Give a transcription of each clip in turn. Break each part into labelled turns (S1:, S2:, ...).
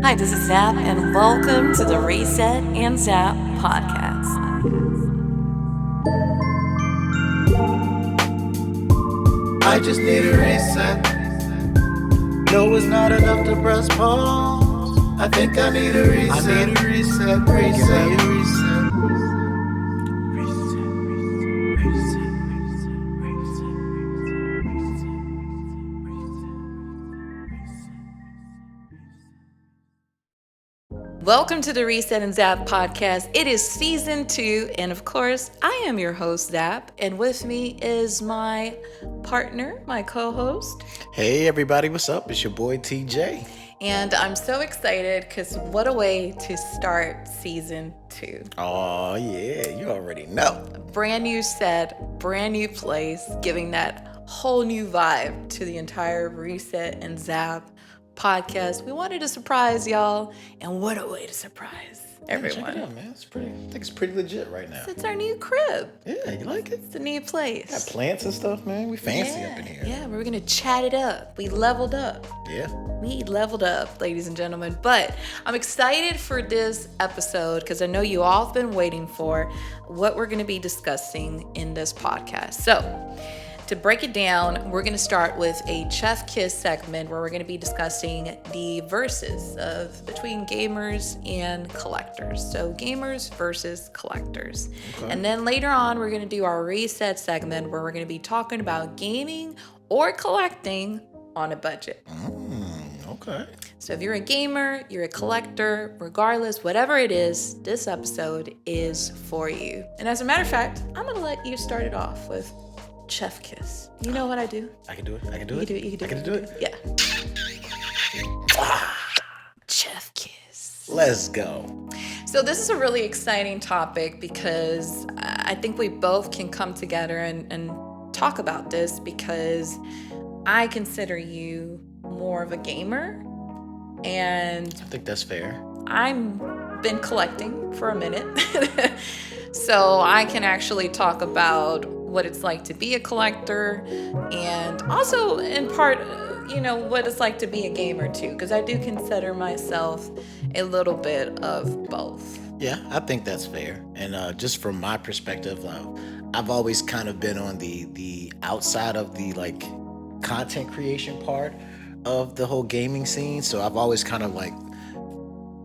S1: Hi, this is Zap, and welcome to the Reset and Zap Podcast.
S2: I just need a reset. No, it's not enough to press pause. I think I need a reset. I need a reset. Reset.
S1: Welcome to the Reset and Zap Podcast. It is season 2, and of course, I am your host, Zap, and with me is my partner, my co-host.
S2: Hey everybody, what's up? It's your boy TJ.
S1: And I'm so excited because what a way to start season 2.
S2: Oh yeah, you already know.
S1: Brand new set, brand new place, giving that whole new vibe to the entire Reset and Zap podcast. We wanted to surprise y'all, and what a way to surprise everyone.
S2: Check it out, man. I think it's pretty legit right now.
S1: It's our new crib.
S2: Yeah, you like it?
S1: It's a new place.
S2: Got plants and stuff, man. We fancy up in here.
S1: Yeah, we're gonna chat it up. We leveled up.
S2: Yeah.
S1: We leveled up, ladies and gentlemen. But I'm excited for this episode because I know you all have been waiting for what we're gonna be discussing in this podcast. So, to break it down, we're going to start with a Chef Kiss segment where we're going to be discussing the versus of between gamers and collectors. So gamers versus collectors. Okay. And then later on, we're going to do our reset segment where we're going to be talking about gaming or collecting on a budget.
S2: Okay.
S1: So if you're a gamer, you're a collector, regardless, whatever it is, this episode is for you. And as a matter of fact, I'm going to let you start it off with Chef Kiss. You know what I do?
S2: I can do it.
S1: You can do it. Yeah. Chef Kiss.
S2: Let's go.
S1: So this is a really exciting topic because I think we both can come together and talk about this because I consider you more of a gamer, and
S2: I think that's fair.
S1: I've been collecting for a minute. So I can actually talk about what it's like to be a collector and also in part, what it's like to be a gamer too, because I do consider myself a little bit of both.
S2: Yeah, I think that's fair. And just from my perspective, I've always kind of been on the outside of the content creation part of the whole gaming scene. So I've always kind of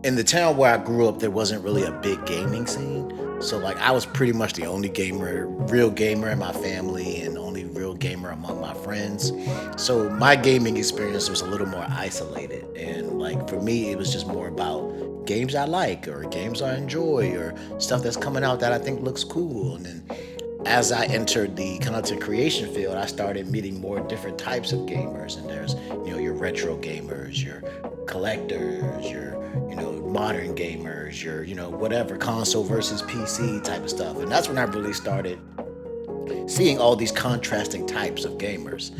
S2: in the town where I grew up, there wasn't really a big gaming scene. So I was pretty much the only real gamer in my family and only real gamer among my friends. So my gaming experience was a little more isolated. And for me, it was just more about games I like or games I enjoy or stuff that's coming out that I think looks cool. And then as I entered the content creation field, I started meeting more different types of gamers. And there's, your retro gamers, your collectors, your modern gamers, your whatever console versus PC type of stuff. And that's when I really started seeing all these contrasting types of gamers.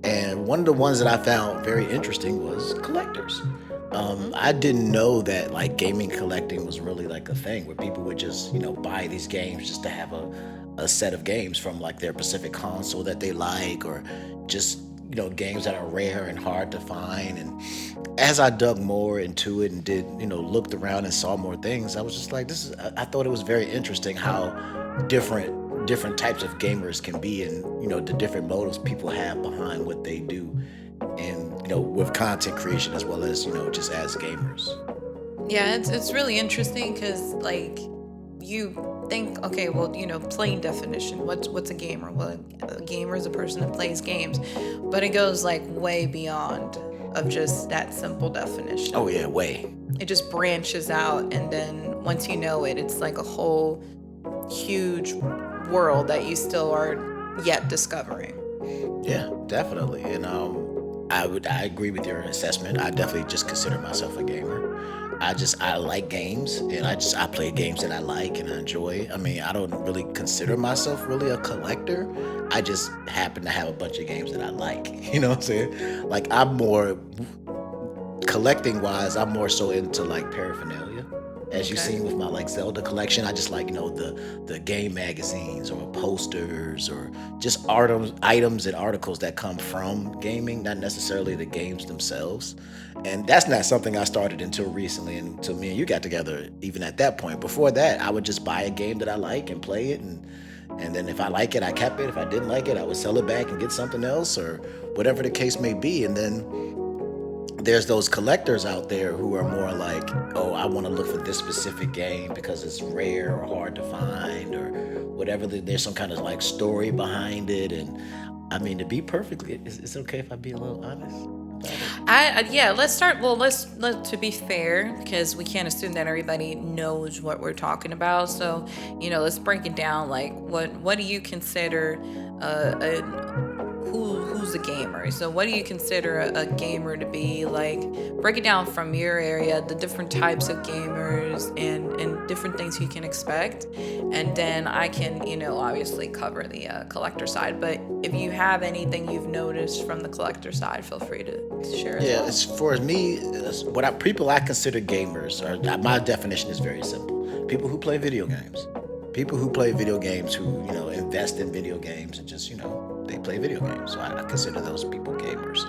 S2: And one of the ones that I found very interesting was collectors. I didn't know that gaming collecting was really a thing where people would just buy these games just to have a set of games from their specific console that they like, or just games that are rare and hard to find. And as I dug more into it and did looked around and saw more things, I was just I thought it was very interesting how different types of gamers can be, and the different motives people have behind what they do, and with content creation as well as just as gamers.
S1: Yeah, it's really interesting because you think, okay, well, plain definition, what's a gamer? Well, a gamer is a person that plays games, but it goes way beyond of just that simple definition.
S2: Oh yeah, way.
S1: It just branches out, and then once you know it, it's a whole huge world that you still are yet discovering.
S2: Yeah, definitely. And I agree with your assessment. I definitely just consider myself a gamer. I like games, and I play games that I like and I enjoy. I mean, I don't really consider myself really a collector. I just happen to have a bunch of games that I like. You know what I'm saying? I'm more collecting wise, I'm more so into paraphernalia. As you've
S1: Okay.
S2: seen with my like Zelda collection, I just like, the game magazines or posters or just items and articles that come from gaming, not necessarily the games themselves. And that's not something I started until recently, and until me and you got together. Even at that point, before that, I would just buy a game that I like and play it, and then if I like it, I kept it. If I didn't like it, I would sell it back and get something else or whatever the case may be. And then there's those collectors out there who are more like, oh, I want to look for this specific game because it's rare or hard to find or whatever. There's some kind of like story behind it. And I mean, to be perfectly, is it okay if I be a little honest about it?
S1: Yeah, let's start. Well, let to be fair, because we can't assume that everybody knows what we're talking about. So, let's break it down. Like, what do you consider who's a gamer? So, what do you consider a gamer to be? Like, break it down from your area, the different types of gamers, and different things you can expect, and then I can, obviously cover the collector side. But if you have anything you've noticed from the collector side, feel free to share as
S2: Yeah,
S1: well.
S2: as far as me, people I consider gamers are, my definition is very simple. People who play video games. People who play video games who, invest in video games and just, they play video games. So I consider those people gamers.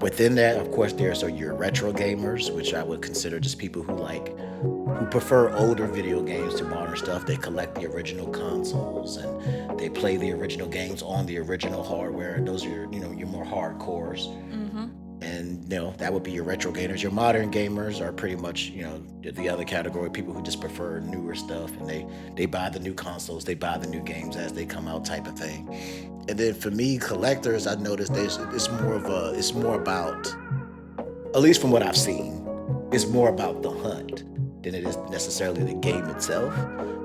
S2: Within that, of course, there's your retro gamers, which I would consider just people who prefer older video games to modern stuff. They collect the original consoles and they play the original games on the original hardware. And those are your more hardcores. And that would be your retro gamers. Your modern gamers are pretty much the other category, people who just prefer newer stuff and they buy the new consoles, they buy the new games as they come out, type of thing. And then for me, collectors, I noticed it's more about, at least from what I've seen, it's more about the hunt than it is necessarily the game itself.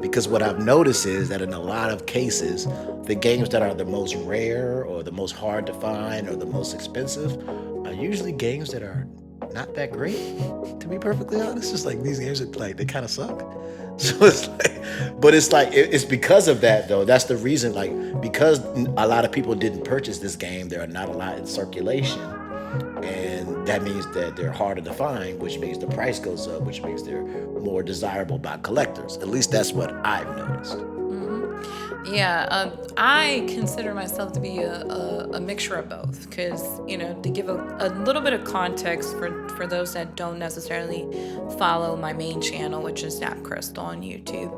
S2: Because what I've noticed is that in a lot of cases, the games that are the most rare or the most hard to find or the most expensive are usually games that are not that great, to be perfectly honest. It's like these games are like, they kind of suck. So it's because of that though. That's the reason, like, because a lot of people didn't purchase this game, there are not a lot in circulation. And that means that they're harder to find, which means the price goes up, which means they're more desirable by collectors. At least that's what I've noticed.
S1: Yeah, I consider myself to be a mixture of both because, to give a little bit of context for those that don't necessarily follow my main channel, which is ZapCristal on YouTube.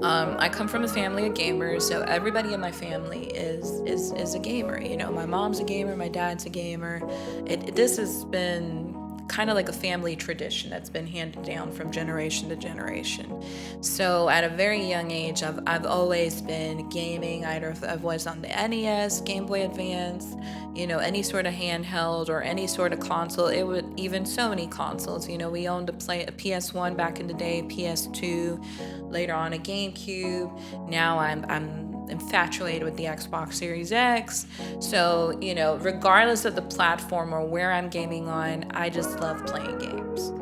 S1: I come from a family of gamers, so everybody in my family is a gamer. My mom's a gamer, my dad's a gamer. This has been kind of like a family tradition that's been handed down from generation to generation. So at a very young age, I've always been gaming. Either if I was on the NES, Game Boy Advance, any sort of handheld or any sort of console. It would even Sony consoles. We owned a PS1 back in the day, PS2, later on a GameCube. Now I'm infatuated with the Xbox Series X. So, regardless of the platform or where I'm gaming on, I just love playing games.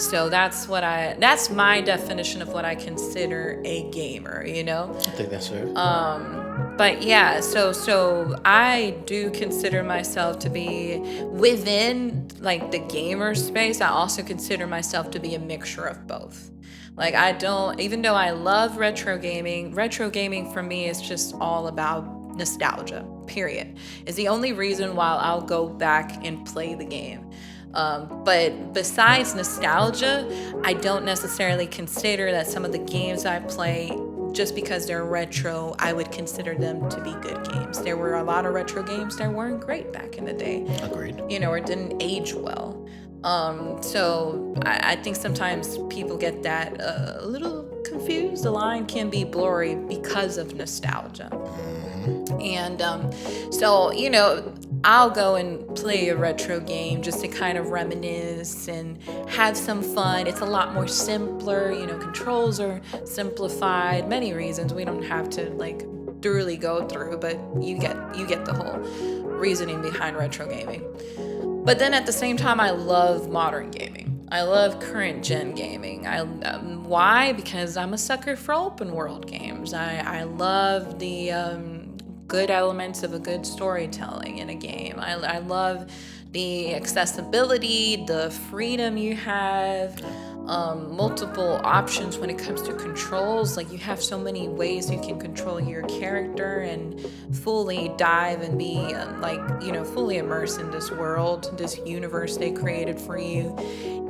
S1: So that's my definition of what I consider a gamer,
S2: I think that's fair.
S1: But yeah, so I do consider myself to be within like the gamer space. I also consider myself to be a mixture of both. Like even though I love retro gaming for me is just all about nostalgia, period. It's the only reason why I'll go back and play the game. But besides nostalgia, I don't necessarily consider that some of the games I play, just because they're retro, I would consider them to be good games. There were a lot of retro games that weren't great back in the day.
S2: Agreed.
S1: Or didn't age well. So I think sometimes people get that a little confused. The line can be blurry because of nostalgia. And so, I'll go and play a retro game just to kind of reminisce and have some fun. It's a lot more simpler, controls are simplified, many reasons we don't have to like thoroughly go through, but you get the whole reasoning behind retro gaming. But then at the same time, I love modern gaming. I love current gen gaming. Why? Because I'm a sucker for open world games. I love the good elements of a good storytelling in a game. I love the accessibility, the freedom you have. multiple options when it comes to controls. Like, you have so many ways you can control your character and fully dive and be fully immersed in this world, this universe they created for you.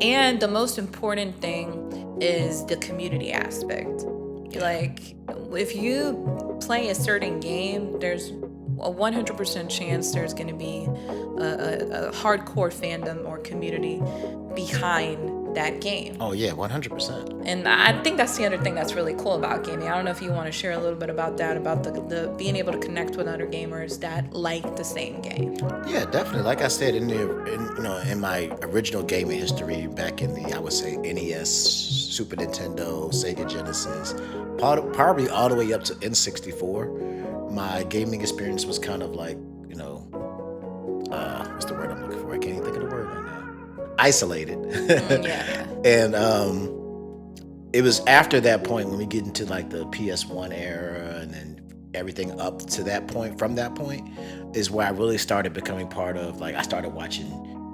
S1: And the most important thing is the community aspect. Like, if you play a certain game, there's a 100% chance there's going to be a hardcore fandom or community behind that game.
S2: Oh yeah, 100%.
S1: And I think that's the other thing that's really cool about gaming. I don't know if you want to share a little bit about that, about the being able to connect with other gamers that like the same game.
S2: Yeah, definitely. Like I said, in my original gaming history, back in the, I would say, NES, Super Nintendo, Sega Genesis, probably all the way up to N64, my gaming experience was kind of like, what's the word I'm looking for? I can't even think of the word right now. Isolated.
S1: Yeah.
S2: And it was after that point, when we get into like the PS1 era and then everything up to that point, from that point, is where I really started becoming part of, like, I started watching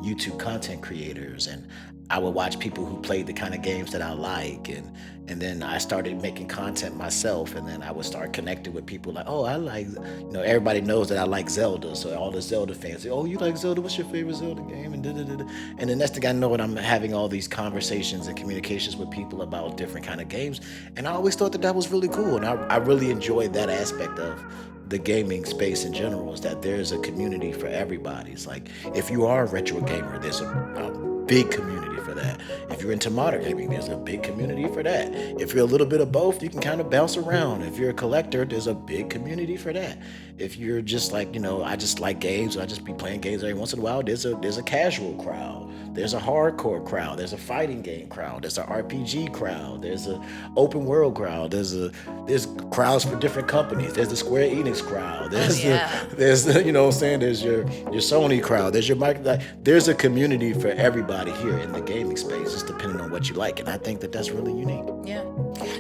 S2: YouTube content creators, and I would watch people who played the kind of games that I like, and then I started making content myself, and then I would start connecting with people like, oh, I like, everybody knows that I like Zelda, so all the Zelda fans say, oh, you like Zelda, what's your favorite Zelda game, and da-da-da-da. And the next thing I know, and I'm having all these conversations and communications with people about different kind of games, and I always thought that was really cool, and I really enjoyed that aspect of the gaming space in general, is that there's a community for everybody. It's like, if you are a retro gamer, there's a big community for that. If you're into modern gaming, there's a big community for that. If you're a little bit of both, you can kind of bounce around. If you're a collector, there's a big community for that. If you're just like, I just like games, I just be playing games every once in a while, there's a casual crowd. There's a hardcore crowd. There's a fighting game crowd. There's an RPG crowd. There's an open world crowd. There's crowds for different companies. There's the Square Enix crowd. There's there's your Sony crowd. There's your there's a community for everybody here in the gaming space, just depending on what you like. And I think that that's really unique.
S1: Yeah.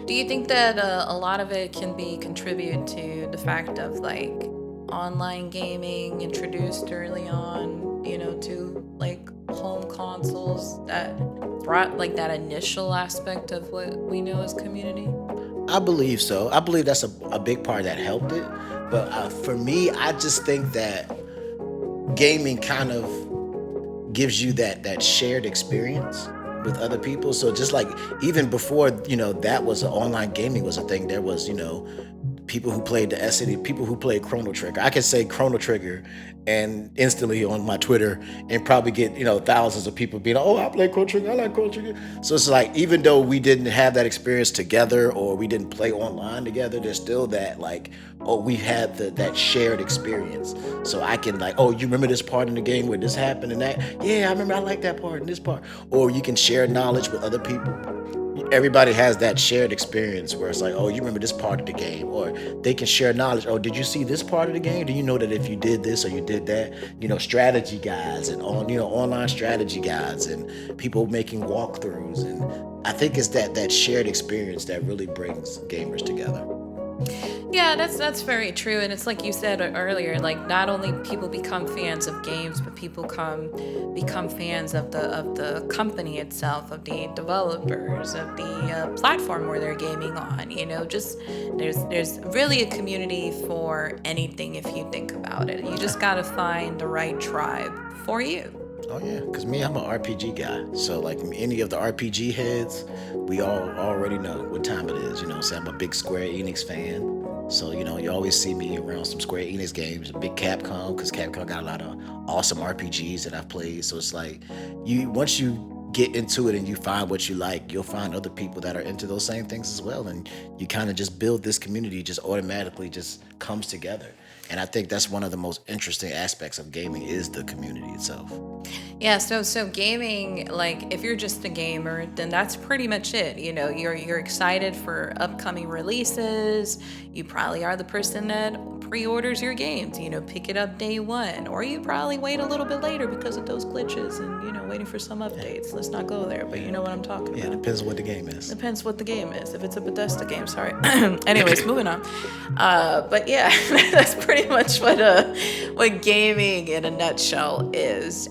S1: Do you think that a lot of it can be contributed to the fact of like online gaming introduced early on, to like home consoles, that brought like that initial aspect of what we know as community?
S2: I believe so. I believe that's a big part that helped it. But for me, I just think that gaming kind of gives you that shared experience with other people. So just like even before, that was online gaming was a thing, there was, people who played the SNES, people who played Chrono Trigger. I could say Chrono Trigger and instantly on my Twitter and probably get, thousands of people being, oh, I play Chrono Trigger, I like Chrono Trigger. So it's like, even though we didn't have that experience together or we didn't play online together, there's still that like, oh, we had that shared experience. So I can like, oh, you remember this part in the game where this happened and that? Yeah, I remember, I like that part and this part. Or you can share knowledge with other people. Everybody has that shared experience where it's like, oh, you remember this part of the game, or they can share knowledge. Oh, did you see this part of the game? Do you know that if you did this or you did that, strategy guides and online strategy guides and people making walkthroughs. And I think it's that shared experience that really brings gamers together.
S1: Yeah, that's very true. And it's like you said earlier, like not only people become fans of games, but people become fans of the company itself, of the developers, of the platform where they're gaming on. Just there's really a community for anything if you think about it. You just gotta find the right tribe for you.
S2: Oh yeah, because me, I'm an RPG guy. So like any of the RPG heads, we all already know what time it is. So I'm a big Square Enix fan. So, you always see me around some Square Enix games, a big Capcom, because Capcom got a lot of awesome RPGs that I've played. So it's like, once you get into it and you find what you like, you'll find other people that are into those same things as well. And you kind of just build this community, just automatically just comes together. And I think that's one of the most interesting aspects of gaming is the community itself.
S1: Yeah, so gaming, like if you're just a gamer, then that's pretty much it. You're excited for upcoming releases. You probably are the person that pre-orders your games, pick it up day one, or you probably wait a little bit later because of those glitches and, waiting for some updates. Let's not go there, but you know what I'm talking about.
S2: Yeah, depends what the game is.
S1: Depends what the game is. If it's a Bethesda game, sorry. Anyways, moving on. But yeah, that's pretty much what gaming in a nutshell is.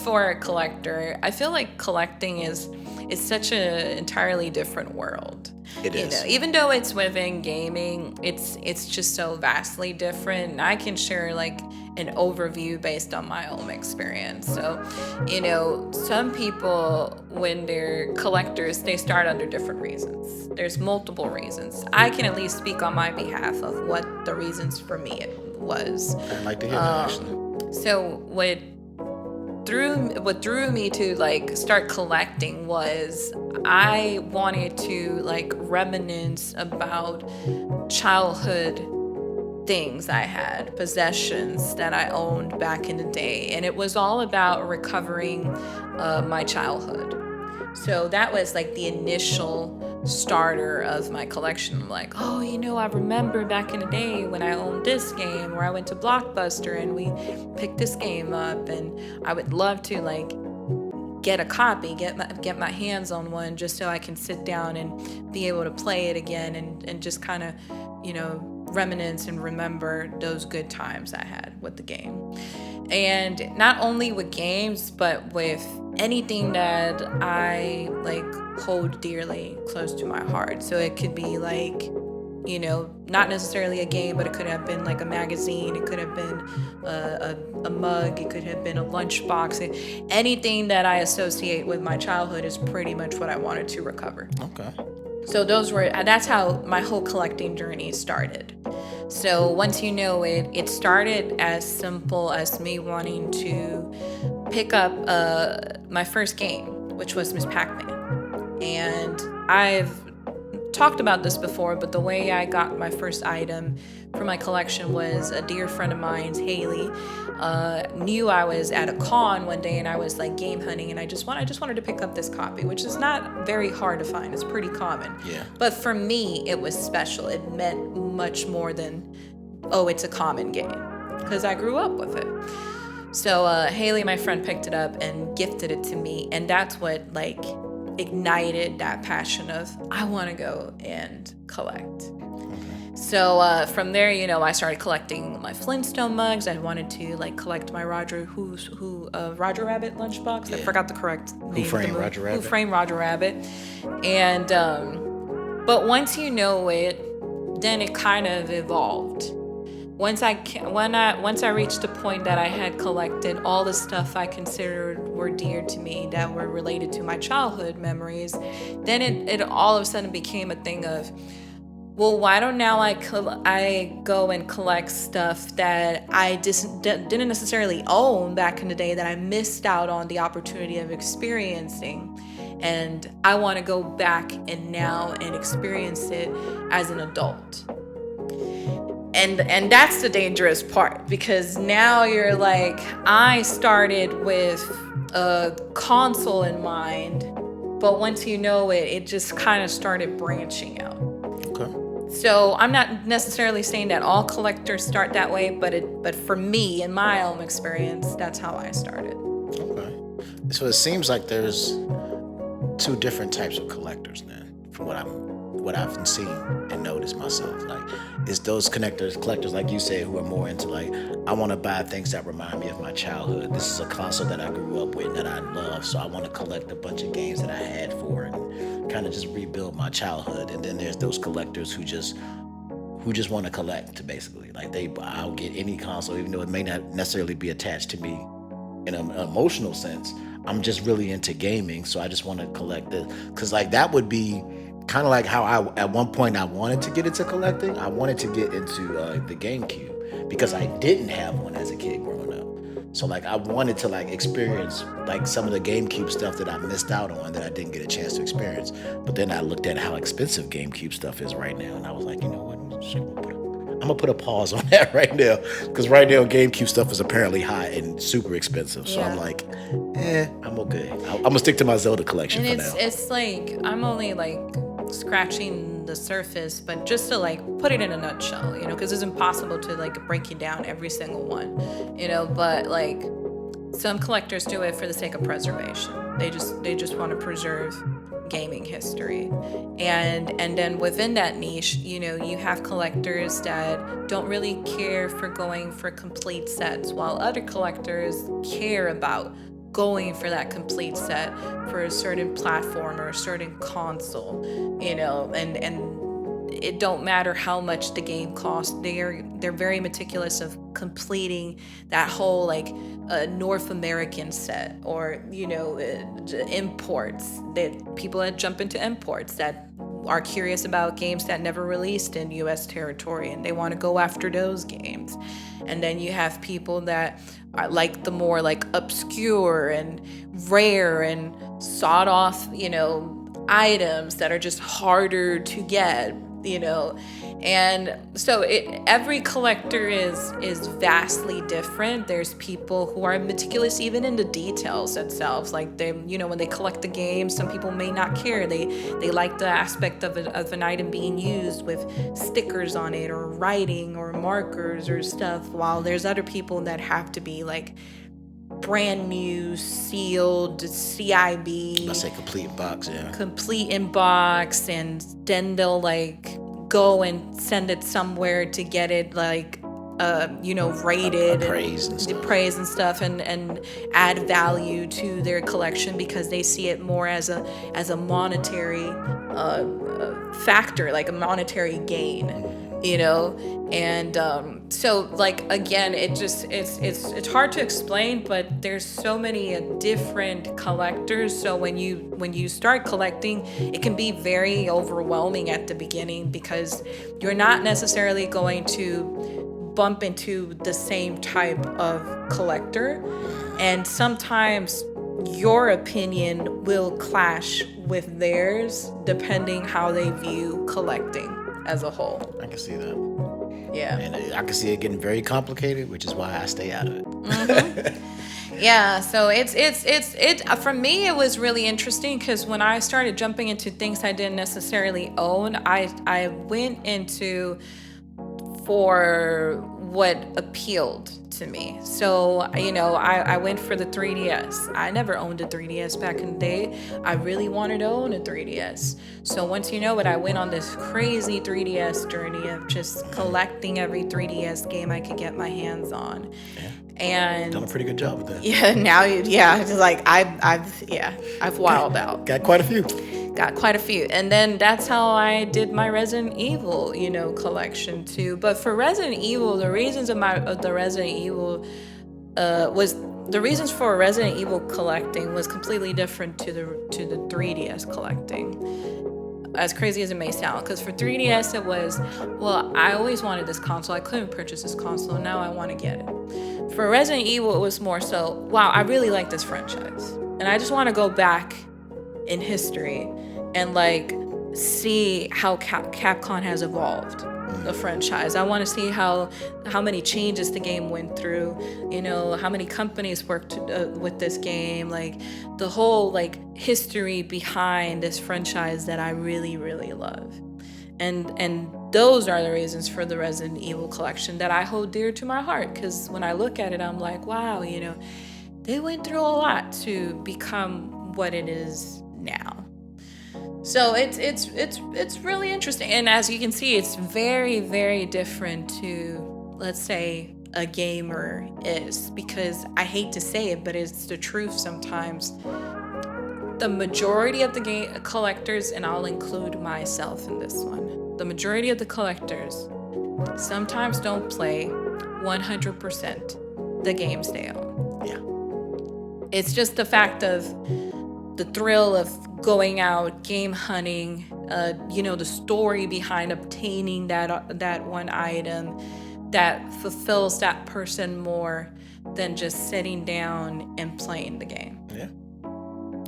S1: For a collector, I feel like collecting is it's such an entirely different world.
S2: It is.
S1: Even though it's within gaming, it's just so vastly different. And I can share like an overview based on my own experience. So, some people, when they're collectors, they start under different reasons. There's multiple reasons. I can at least speak on my behalf of what the reasons for me was.
S2: I'd like to hear that, actually.
S1: So what drew me to like start collecting was I wanted to like reminisce about childhood things I had, possessions that I owned back in the day, and it was all about recovering my childhood. So that was like the initial starter of my collection. I'm like, I remember back in the day when I owned this game, or I went to Blockbuster and we picked this game up, and I would love to like get a copy, get my hands on one, just so I can sit down and be able to play it again and just kind of, reminisce and remember those good times I had with the game. And not only with games, but with anything that I like hold dearly close to my heart. So it could be like, not necessarily a game, but it could have been like a magazine. It could have been a mug. It could have been a lunchbox. Anything that I associate with my childhood is pretty much what I wanted to recover.
S2: Okay.
S1: So that's how my whole collecting journey started. So once it started as simple as me wanting to pick up my first game, which was Miss Pac-Man. And I've talked about this before, but the way I got my first item for my collection was a dear friend of mine, Haley, knew I was at a con one day and I was like game hunting, and I just wanted to pick up this copy, which is not very hard to find. It's pretty common.
S2: Yeah.
S1: But for me, it was special. It meant much more than, it's a common game, because I grew up with it. So Haley, my friend, picked it up and gifted it to me, and that's what like ignited that passion of I want to go and collect. So from there, I started collecting my Flintstone mugs. I wanted to like collect my Roger Rabbit lunchbox. Yeah. I forgot the correct name.
S2: Who Framed Roger Rabbit?
S1: Who Framed Roger Rabbit. And but once then it kind of evolved. Once I reached the point that I had collected all the stuff I considered were dear to me, that were related to my childhood memories, then it all of a sudden became a thing of, well, why don't now I go and collect stuff that I didn't necessarily own back in the day, that I missed out on the opportunity of experiencing, and I want to go back and experience it as an adult. And that's the dangerous part, because now you're like, I started with a console in mind, but once it just kind of started branching out.
S2: Okay.
S1: So I'm not necessarily saying that all collectors start that way, but for me, in my own experience, that's how I started.
S2: Okay. So it seems like there's two different types of collectors then, from what I've seen and noticed myself. Like, it's those collectors like you said, who are more into like, I want to buy things that remind me of my childhood. This is a console that I grew up with that I love, so I want to collect a bunch of games that I had for it and kind of just rebuild my childhood. And then there's those collectors who just want to collect, basically. Like, I'll get any console, even though it may not necessarily be attached to me in an emotional sense. I'm just really into gaming, so I just want to collect it. Because like that would be kind of like how at one point I wanted to get into collecting. I wanted to get into the GameCube, because I didn't have one as a kid growing up. So like I wanted to like experience like some of the GameCube stuff that I missed out on, that I didn't get a chance to experience. But then I looked at how expensive GameCube stuff is right now, and I was like, you know what? I'm gonna put a pause on that right now, because right now GameCube stuff is apparently high and super expensive. So I'm like, I'm okay. I'm gonna stick to my Zelda collection for now.
S1: It's like I'm only like scratching the surface, but just to like put it in a nutshell, because it's impossible to like break you down every single one, but like some collectors do it for the sake of preservation. They just want to preserve gaming history, and then within that niche, you have collectors that don't really care for going for complete sets, while other collectors care about going for that complete set for a certain platform or a certain console, and it don't matter how much the game costs. They're very meticulous of completing that whole like North American set, or imports, that people that jump into imports that are curious about games that never released in US territory and they want to go after those games. And then you have people that are like the more like obscure and rare and sought off, items that are just harder to get, and so every collector is vastly different. There's people who are meticulous even in the details themselves, like they, when they collect the game, some people may not care. They like the aspect of an item being used with stickers on it or writing or markers or stuff, while there's other people that have to be like brand new, sealed, CIB.
S2: I say complete in box, yeah.
S1: Complete in box, and then they'll like go and send it somewhere to get it like rated, praise and stuff, and add value to their collection because they see it more as a monetary factor, like a monetary gain, and so like again, it's hard to explain, but there's so many different collectors. So when you start collecting, it can be very overwhelming at the beginning because you're not necessarily going to bump into the same type of collector, and sometimes your opinion will clash with theirs depending how they view collecting as a whole.
S2: I can see that.
S1: Yeah.
S2: And I can see it getting very complicated, which is why I stay out of it.
S1: Mm-hmm. Yeah, so it's for me it was really interesting because when I started jumping into things I didn't necessarily own, I went into for what appealed to me. So, I went for the 3DS. I never owned a 3DS back in the day. I really wanted to own a 3DS. So once I went on this crazy 3DS journey of just collecting every 3DS game I could get my hands on.
S2: Yeah.
S1: And
S2: done a pretty good job with that.
S1: Yeah, now it's like I've wilded out.
S2: Got quite a few.
S1: And then that's how I did my Resident Evil, collection too. But for Resident Evil, the reasons for Resident Evil collecting was completely different to the 3DS collecting. As crazy as it may sound, because for 3DS it was, well, I always wanted this console. I couldn't purchase this console. Now I want to get it. For Resident Evil, it was more so, wow, I really like this franchise, and I just want to go back in history and like see how Capcom has evolved the franchise. I want to see how many changes the game went through, how many companies worked with this game, like the whole like history behind this franchise that I really, really love. And those are the reasons for the Resident Evil collection that I hold dear to my heart, because when I look at it, I'm like, wow, they went through a lot to become what it is now. So it's really interesting, and as you can see, it's very, very different to, let's say, a gamer is, because I hate to say it, but it's the truth sometimes. The majority of the game collectors, and I'll include myself in this one, the majority of the collectors sometimes don't play 100% the games they own.
S2: Yeah.
S1: It's just the fact of the thrill of going out, game hunting, the story behind obtaining that one item that fulfills that person more than just sitting down and playing the game.
S2: Yeah.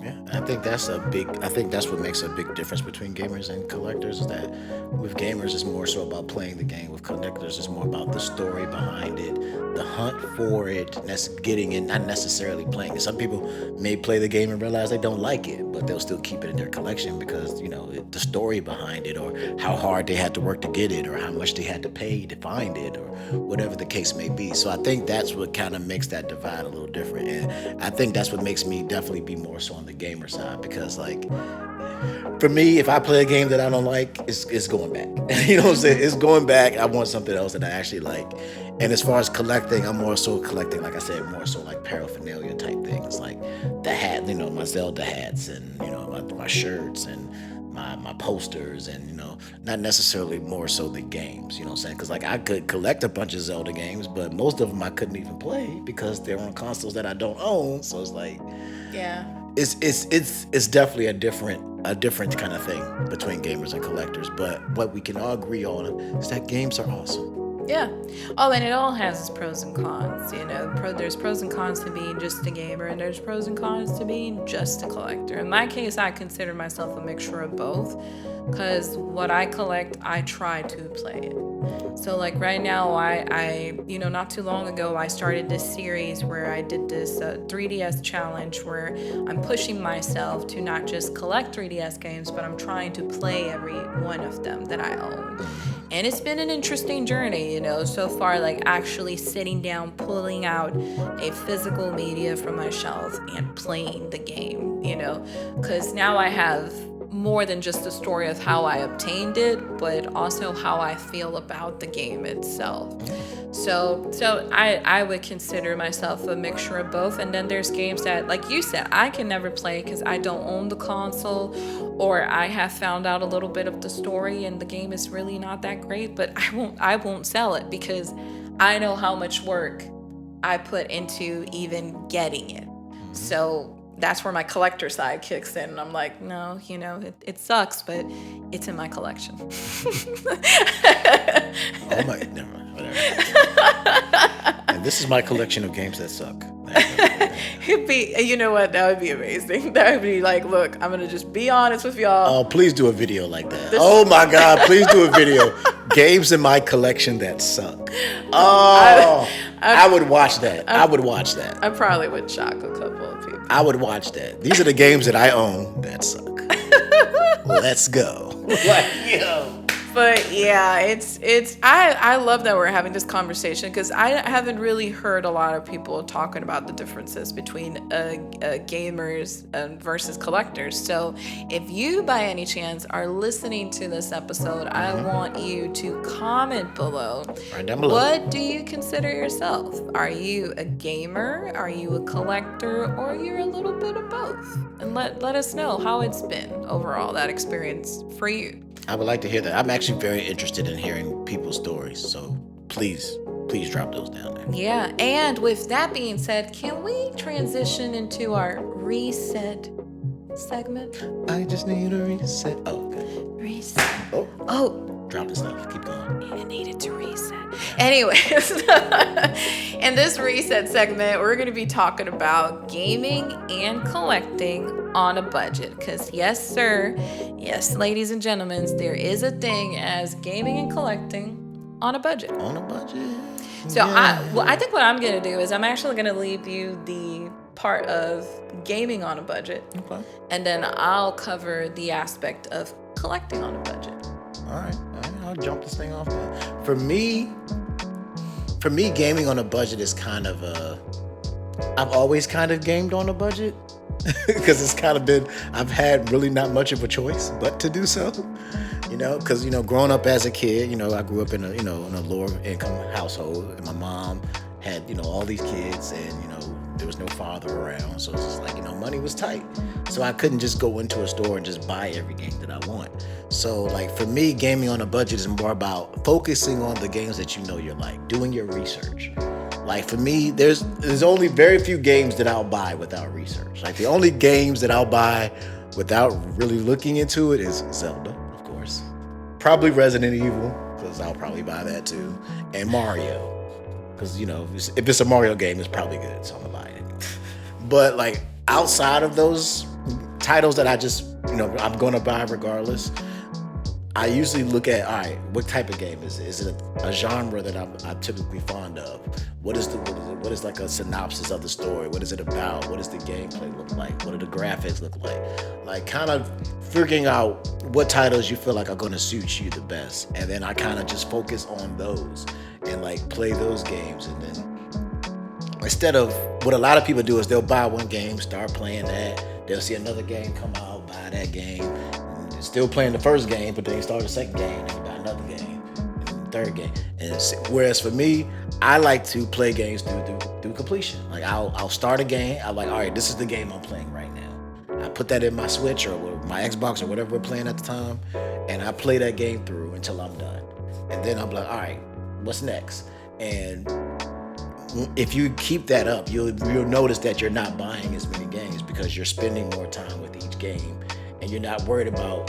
S2: Yeah, I think that's what makes a big difference between gamers and collectors, is that with gamers it's more so about playing the game. With collectors it's more about the story behind it, the hunt for it, that's getting it, not necessarily playing it. Some people may play the game and realize they don't like it, but they'll still keep it in their collection because, the story behind it, or how hard they had to work to get it, or how much they had to pay to find it, or whatever the case may be. So I think that's what kind of makes that divide a little different. And I think that's what makes me definitely be more so on the gamer side, because like for me, if I play a game that I don't like, it's going back. You know what I'm saying? It's going back. I want something else that I actually like. And as far as collecting, I'm more so collecting, like I said, more so like paraphernalia type things, like the hat, my Zelda hats, and my shirts, and my posters, and not necessarily more so the games. You know what I'm saying? Because like I could collect a bunch of Zelda games, but most of them I couldn't even play because they're on consoles that I don't own. So it's like,
S1: Yeah.
S2: it's definitely a different kind of thing between gamers and collectors. But what we can all agree on is that games are awesome.
S1: Yeah. Oh, and it all has its pros and cons. There's pros and cons to being just a gamer, and there's pros and cons to being just a collector. In my case, I consider myself a mixture of both, because what I collect, I try to play it. So like right now, I not too long ago, I started this series where I did this 3DS challenge where I'm pushing myself to not just collect 3DS games, but I'm trying to play every one of them that I own. And it's been an interesting journey, so far, like actually sitting down, pulling out a physical media from my shelf and playing the game, because now I have more than just the story of how I obtained it, but also how I feel about the game itself. So I would consider myself a mixture of both. And then there's games that, like you said, I can never play because I don't own the console, or I have found out a little bit of the story and the game is really not that great, but I won't sell it because I know how much work I put into even getting it. So that's where my collector side kicks in, and I'm like, no, it sucks, but it's in my collection.
S2: Oh my, never mind, whatever. And this is my collection of games that suck.
S1: It'd be, you know what? That would be amazing. That would be like, look, I'm gonna just be honest with y'all.
S2: Oh, please do a video like that. Oh my God, please do a video. Games in my collection that suck. Oh, I would watch that. I would watch that.
S1: I probably would shock a couple of people.
S2: I would watch that. These are the games that I own that suck. Let's go. Like,
S1: But yeah, I love that we're having this conversation, because I haven't really heard a lot of people talking about the differences between gamers versus collectors. So if you by any chance are listening to this episode, I want you to comment below.
S2: Right down below.
S1: What do you consider yourself? Are you a gamer? Are you a collector? Or you're a little bit of both? And let us know how it's been overall, that experience for you.
S2: I would like to hear that. I'm actually very interested in hearing people's stories. So please drop those down there.
S1: Yeah. And with that being said, can we transition into our reset segment?
S2: I just need a reset. Oh, okay.
S1: Reset.
S2: Oh. Drop the stuff. Keep going.
S1: It needed to reset. Anyways, in this reset segment, we're going to be talking about gaming and collecting on a budget. Because yes, sir. Yes, ladies and gentlemen, there is a thing as gaming and collecting on a budget.
S2: On a budget.
S1: So yeah. I think what I'm going to do is I'm actually going to leave you the part of gaming on a budget.
S2: Okay.
S1: And then I'll cover the aspect of collecting on a budget.
S2: All right, I'll jump this thing off there. For me, gaming on a budget is kind of I've always kind of gamed on a budget because it's kind of been, I've had really not much of a choice but to do so, because, growing up as a kid, I grew up in a lower income household, and my mom had, all these kids, and, there was no father around. So it's just like, money was tight. So I couldn't just go into a store and just buy every game that I want. So like for me, gaming on a budget is more about focusing on the games that you like, doing your research. Like for me, there's only very few games that I'll buy without research. Like the only games that I'll buy without really looking into it is Zelda, of course. Probably Resident Evil, because I'll probably buy that too. And Mario. Because, if it's a Mario game, it's probably good, so I'm gonna buy it. But like outside of those titles that I just, I'm gonna buy regardless, I usually look at, all right, what type of game is it? Is it a genre that I'm typically fond of? What is like a synopsis of the story? What is it about? What does the gameplay look like? What do the graphics look like? Like kind of figuring out what titles you feel like are gonna suit you the best. And then I kind of just focus on those and like play those games. And then instead of what a lot of people do is they'll buy one game, start playing that. They'll see another game come out, buy that game. Still playing the first game, but then you start the second game and you buy another game. And third game. And whereas for me, I like to play games through completion. Like I'll start a game. I'm like, all right, this is the game I'm playing right now. I put that in my Switch or my Xbox or whatever we're playing at the time, and I play that game through until I'm done. And then I'm like, all right, what's next? And if you keep that up, you'll notice that you're not buying as many games because you're spending more time with each game, and you're not worried about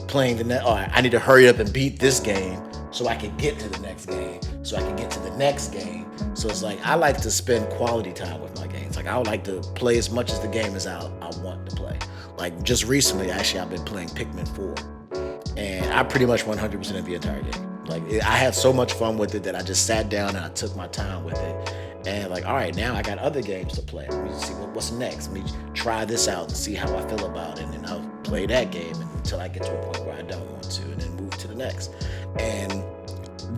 S2: playing the next. Oh, I need to hurry up and beat this game so I can get to the next game, so I can get to the next game. So it's like I like to spend quality time with my games. Like I would like to play as much as the game is out I want to play. Like just recently, actually, I've been playing Pikmin 4, and I pretty much 100% of the entire game. Like I had so much fun with it that I just sat down and I took my time with it. And like, all right, now I got other games to play. Let me see what's next. Let me try this out and see how I feel about it. And then I'll play that game until I get to a point where I don't want to, and then move to the next. And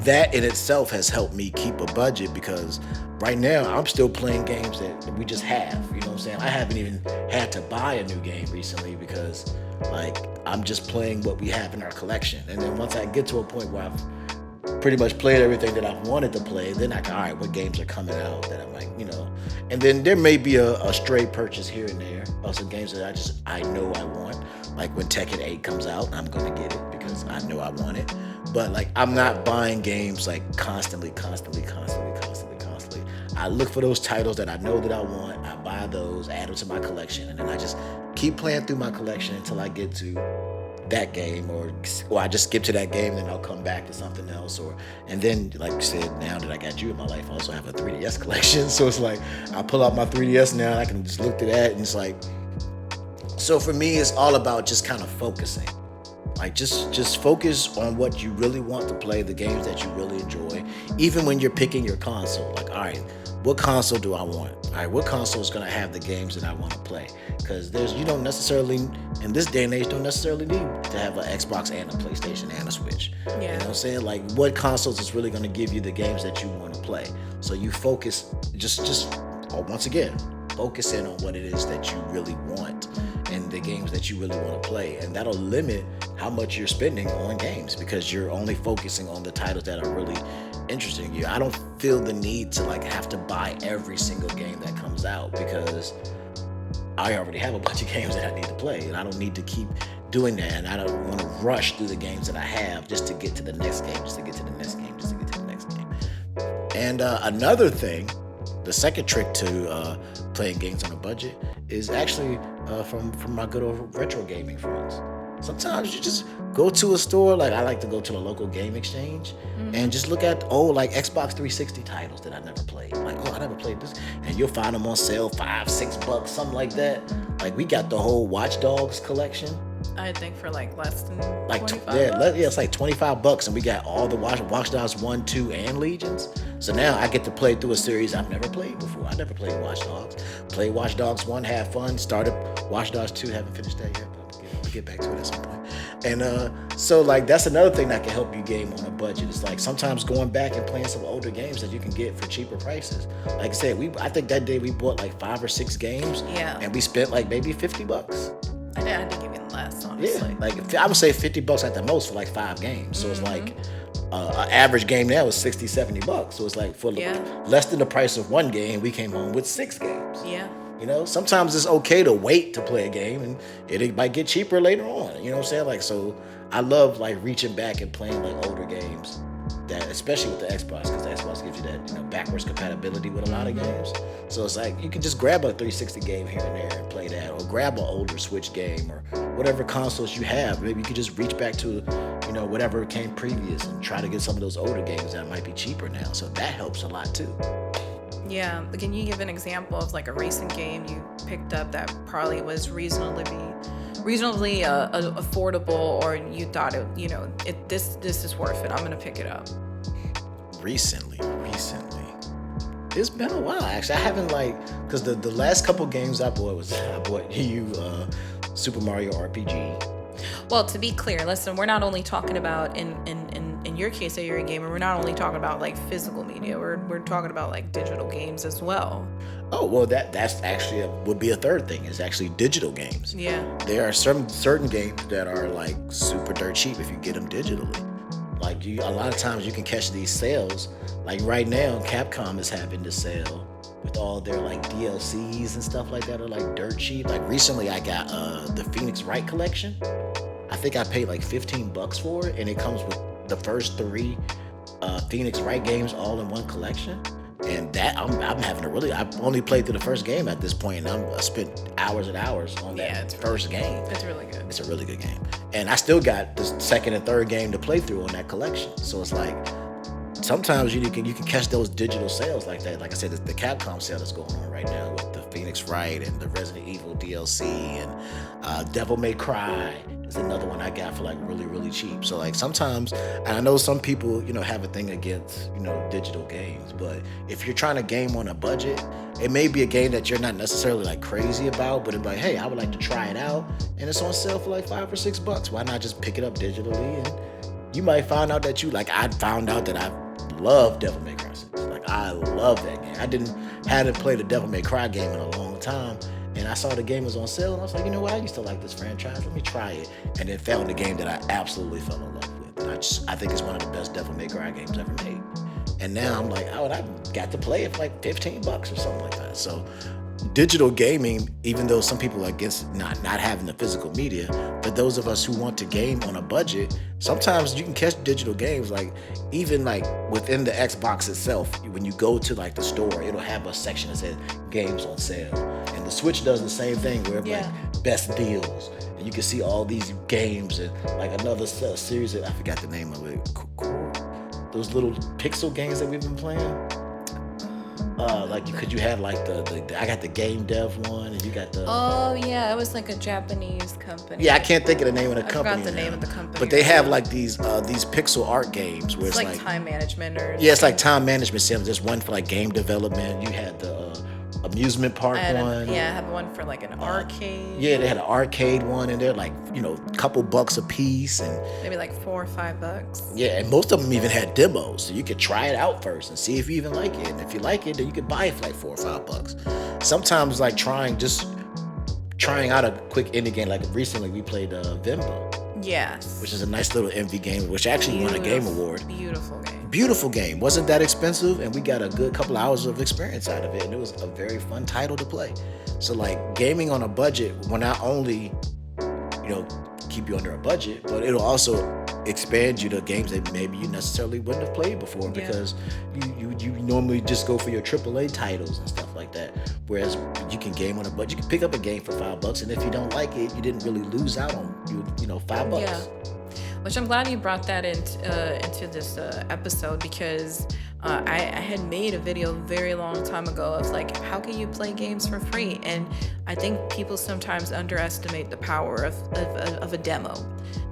S2: that in itself has helped me keep a budget because right now I'm still playing games that we just have. You know what I'm saying? I haven't even had to buy a new game recently because like I'm just playing what we have in our collection. And then once I get to a point where I've pretty much played everything that I've wanted to play, then I can, all right, what games are coming out that I'm like, and then there may be a stray purchase here and there of some games that I know I want. Like when Tekken 8 comes out, I'm gonna get it because I know I want it. But like I'm not buying games like constantly. I look for those titles that I know that I want, I buy those, add them to my collection, and then I just keep playing through my collection until I get to that game, or I just skip to that game, then I'll come back to something else. And then, like you said, now that I got you in my life, I also have a 3DS collection. So it's like I pull out my 3DS now, and I can just look to that, and it's like. So for me, it's all about just kind of focusing. Like just focus on what you really want to play, the games that you really enjoy. Even when you're picking your console, like, all right, what console do I want? All right, what console is gonna have the games that I want to play? Because you don't necessarily, in this day and age, don't necessarily need to have an Xbox and a PlayStation and a Switch.
S1: Yeah.
S2: You know what I'm saying? Like, what consoles is really gonna give you the games that you want to play? So you focus, once again, focus in on what it is that you really want and the games that you really want to play, and that'll limit how much you're spending on games because you're only focusing on the titles that are really interesting you. I don't feel the need to like have to buy every single game that comes out because I already have a bunch of games that I need to play, and I don't need to keep doing that, and I don't want to rush through the games that I have just to get to the next game, just to get to the next game, just to get to the next game. And another thing, the second trick to playing games on a budget is actually from my good old Retrogaming friends. Sometimes you just go to a store, like I like to go to the local game exchange and just look at old like Xbox 360 titles that I never played. Like, oh, I never played this. And you'll find them on sale, $5-6, something like that. Like we got the whole Watch Dogs collection.
S1: I think for like less than
S2: like
S1: $25.
S2: It's like $25, and we got all the Watch Dogs 1, 2, and Legions. So now I get to play through a series I've never played before. I never played Watch Dogs. Played Watch Dogs 1, had fun. Started Watch Dogs 2, haven't finished that yet, but we'll get back to it at some point. And so like that's another thing that can help you game on a budget. It's like sometimes going back and playing some older games that you can get for cheaper prices. Like I said, I think that day we bought like 5 or 6 games.
S1: Yeah.
S2: And we spent like maybe $50.
S1: I think even less, honestly.
S2: Yeah, like I would say $50 at the most for like 5 games. So it's like an average game now is $60-$70. So it's like for less than the price of one game, we came home with 6 games.
S1: Yeah.
S2: You know, sometimes it's okay to wait to play a game, and it might get cheaper later on. You know what I'm saying? Like, so I love like reaching back and playing like older games, that especially with the Xbox, because the Xbox gives you that backwards compatibility with a lot of games. So it's like you can just grab a 360 game here and there and play that, or grab an older Switch game or whatever consoles you have. Maybe you could just reach back to whatever came previous and try to get some of those older games that might be cheaper now. So that helps a lot too.
S1: Yeah, but can you give an example of like a recent game you picked up that probably was reasonably affordable, or you thought this is worth it, I'm gonna pick it up?
S2: Recently, it's been a while actually. I haven't because the last couple games I bought you Super Mario RPG.
S1: Well, to be clear, listen, we're not only talking about in your case that you're a gamer, we're not only talking about like physical media, we're talking about like digital games as well.
S2: Oh, well, that's actually would be a third thing, is actually digital games.
S1: Yeah.
S2: There are certain games that are like super dirt cheap if you get them digitally. Like a lot of times you can catch these sales. Like right now, Capcom is having this sale with all their like DLCs and stuff like that are like dirt cheap. Like recently I got the Phoenix Wright collection. I think I paid like $15 for it, and it comes with the first 3 Phoenix Wright games all in one collection. And that I'm having a really, I've only played through the first game at this point, and I spent hours and hours on that first game.
S1: It's really good.
S2: It's a really good game. And I still got the second and third game to play through on that collection. So it's like, sometimes you can catch those digital sales like that. Like I said, the Capcom sale that's going on right now with the Phoenix Wright and the Resident Evil DLC and Devil May Cry is another one I got for like really, really cheap. So like sometimes, and I know some people, have a thing against, digital games, but if you're trying to game on a budget, it may be a game that you're not necessarily like crazy about, but it's like, hey, I would like to try it out, and it's on sale for like $5 or $6. Why not just pick it up digitally? And you might find out that I found out that I love Devil May Cry 6. Like I love that game. Hadn't played a Devil May Cry game in a long time, and I saw the game was on sale, and I was like, you know what? I used to like this franchise. Let me try it, and then found a game that I absolutely fell in love with. And I think it's one of the best Devil May Cry games ever made. And now I'm like, I got to play it for like $15 or something like that. So digital gaming, even though some people are against not having the physical media, for those of us who want to game on a budget, sometimes you can catch digital games, like even like within the Xbox itself. When you go to like the store, it'll have a section that says games on sale, and the Switch does the same thing where it's like best deals, and you can see all these games. And like another series that I forgot the name of it, those little pixel games that we've been playing. Could you have like I got the Game Dev one, and you got the.
S1: Oh yeah, it was like a Japanese company.
S2: Yeah, I can't think of the name of the company.
S1: I forgot the name of the company.
S2: But they have like these pixel art games where it's like
S1: time management or.
S2: Yeah, it's like time management sims. There's one for like game development. You had the amusement park one.
S1: I have one for like an arcade.
S2: Yeah, they had an arcade one, and they're like couple bucks a piece, and
S1: maybe like $4 or $5.
S2: Yeah, and most of them even had demos, so you could try it out first and see if you even like it. And if you like it, then you could buy it for like $4 or $5. Sometimes like trying out a quick indie game. Like recently we played Vimbo.
S1: Yes.
S2: Which is a nice little indie game, which actually won a game award.
S1: Beautiful game.
S2: Beautiful game. Wasn't that expensive, and we got a good couple hours of experience out of it, and it was a very fun title to play. So like gaming on a budget will not only, keep you under a budget, but it'll also expand you to games that maybe you necessarily wouldn't have played before, because you normally just go for your AAA titles and stuff like that. Whereas you can game on a budget. You can pick up a game for $5, and if you don't like it, you didn't really lose out on $5.
S1: Yeah. Which I'm glad you brought that into this episode, because I had made a video a very long time ago of like, how can you play games for free? And I think people sometimes underestimate the power of a demo,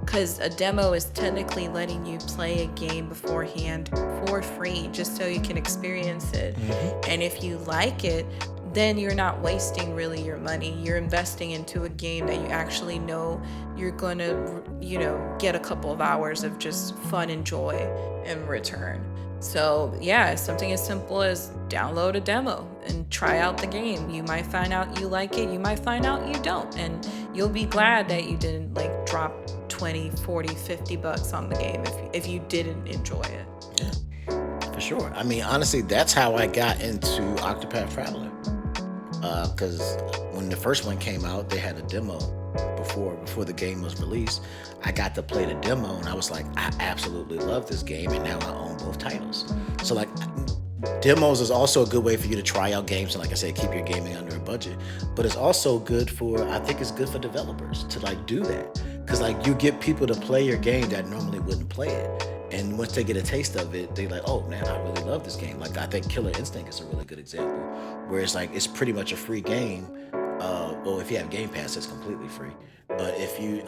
S1: because a demo is technically letting you play a game beforehand for free, just so you can experience it. Mm-hmm. And if you like it, then you're not wasting really your money. You're investing into a game that you actually know you're going to, get a couple of hours of just fun and joy in return. So yeah, something as simple as download a demo and try out the game. You might find out you like it. You might find out you don't. And you'll be glad that you didn't like drop $20, $40, $50 on the game if you didn't enjoy it.
S2: Yeah, for sure. I mean, honestly, that's how I got into Octopath Traveler. Because when the first one came out, they had a demo before the game was released. I got to play the demo, and I was like, I absolutely love this game, and now I own both titles. So like, demos is also a good way for you to try out games, and like I said, keep your gaming under a budget. But it's also good I think it's good for developers to like do that, because like you get people to play your game that normally wouldn't play it. And once they get a taste of it, they're like, oh man, I really love this game. Like I think Killer Instinct is a really good example, where it's like, it's pretty much a free game. Well, if you have Game Pass, it's completely free. But if you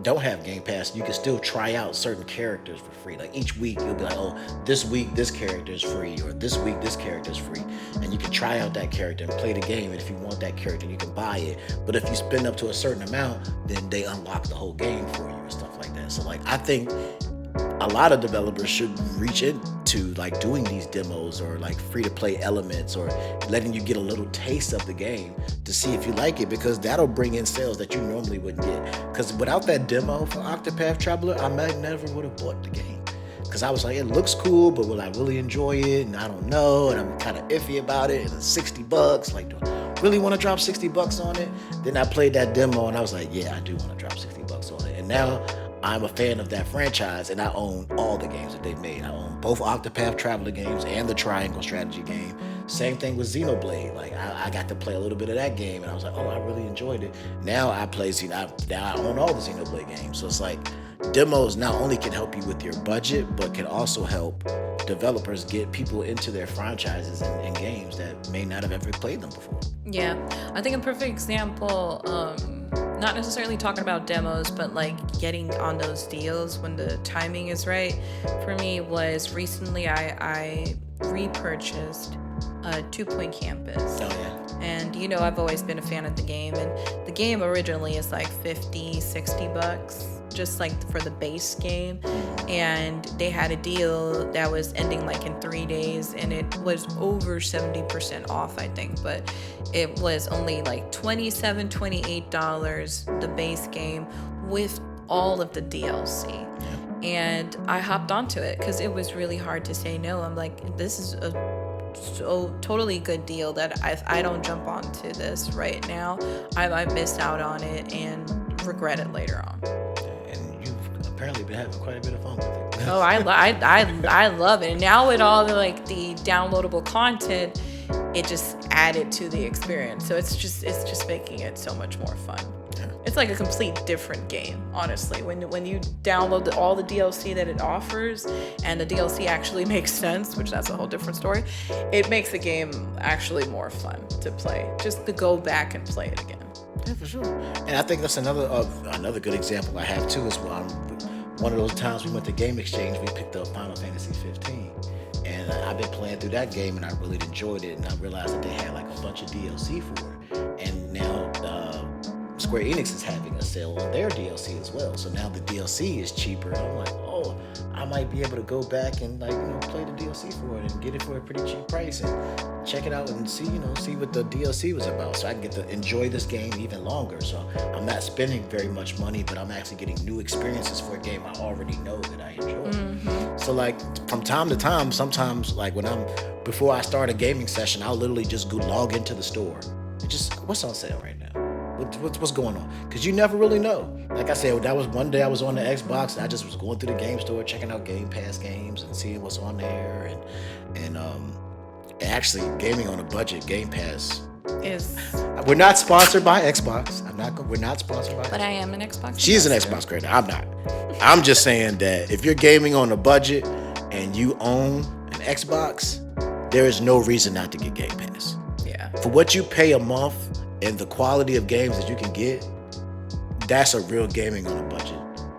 S2: don't have Game Pass, you can still try out certain characters for free. Like each week, you'll be like, oh, this week this character is free, or this week this character is free. And you can try out that character and play the game. And if you want that character, you can buy it. But if you spend up to a certain amount, then they unlock the whole game for you and stuff like that. So like, I think a lot of developers should reach into like doing these demos or like free to play elements or letting you get a little taste of the game to see if you like it, because that'll bring in sales that you normally wouldn't get. Because without that demo for Octopath Traveler, I might never would have bought the game. Because I was like, it looks cool, but will I really enjoy it? And I don't know, and I'm kind of iffy about it. And it's $60. Like, do I really want to drop $60 on it? Then I played that demo, and I was like, yeah, I do want to drop $60 on it. And now I'm a fan of that franchise, and I own all the games that they made. I own both Octopath Traveler games and the Triangle Strategy game. Same thing with Xenoblade. Like, I got to play a little bit of that game, and I was like, oh, I really enjoyed it. Now I play now I own all the Xenoblade games. So it's like, demos not only can help you with your budget, but can also help developers get people into their franchises and games that may not have ever played them before.
S1: Yeah, I think a perfect example, not necessarily talking about demos, but like getting on those deals when the timing is right, for me was recently I repurchased Two Point Campus.
S2: Oh, yeah.
S1: And I've always been a fan of the game, and the game originally is like $50-$60 just like for the base game, and they had a deal that was ending like in 3 days, and it was over 70% off, I think, but it was only like $27-$28 the base game with all of the DLC. And I hopped onto it because it was really hard to say no. I'm like, this is a totally good deal that if I don't jump onto this right now, I might miss out on it and regret it later on.
S2: And you've apparently been having quite a bit of fun with it.
S1: Oh, I love it. And now with all the the downloadable content, it just added to the experience. So it's just making it so much more fun. Yeah. It's like a complete different game, honestly. When you download all the DLC that it offers, and the DLC actually makes sense, which that's a whole different story, it makes the game actually more fun to play. Just to go back and play it again.
S2: Yeah, for sure. And I think that's another good example I have too is one of those times we went to Game Exchange, we picked up Final Fantasy 15. And I've been playing through that game, and I really enjoyed it. And I realized that they had like a bunch of DLC for it. And now Square Enix is having a sale on their DLC as well. So now the DLC is cheaper. And I'm like, oh, I might be able to go back and play the DLC for it and get it for a pretty cheap price and check it out and see what the DLC was about. So I can get to enjoy this game even longer. So I'm not spending very much money, but I'm actually getting new experiences for a game I already know that I enjoy. Mm-hmm. So like from time to time, sometimes like before I start a gaming session, I'll literally just go log into the store and just, what's on sale right now? What's going on? Because you never really know. Like I said, that was one day I was on the Xbox, and I just was going through the game store, checking out Game Pass games and seeing what's on there. And actually, gaming on a budget, Game Pass
S1: is.
S2: We're not sponsored by Xbox. We're not sponsored by.
S1: But I am an Xbox.
S2: She's an Xbox creator. I'm not. I'm just saying that if you're gaming on a budget and you own an Xbox, there is no reason not to get Game Pass.
S1: Yeah.
S2: For what you pay a month and the quality of games that you can get, that's a real gaming on a budget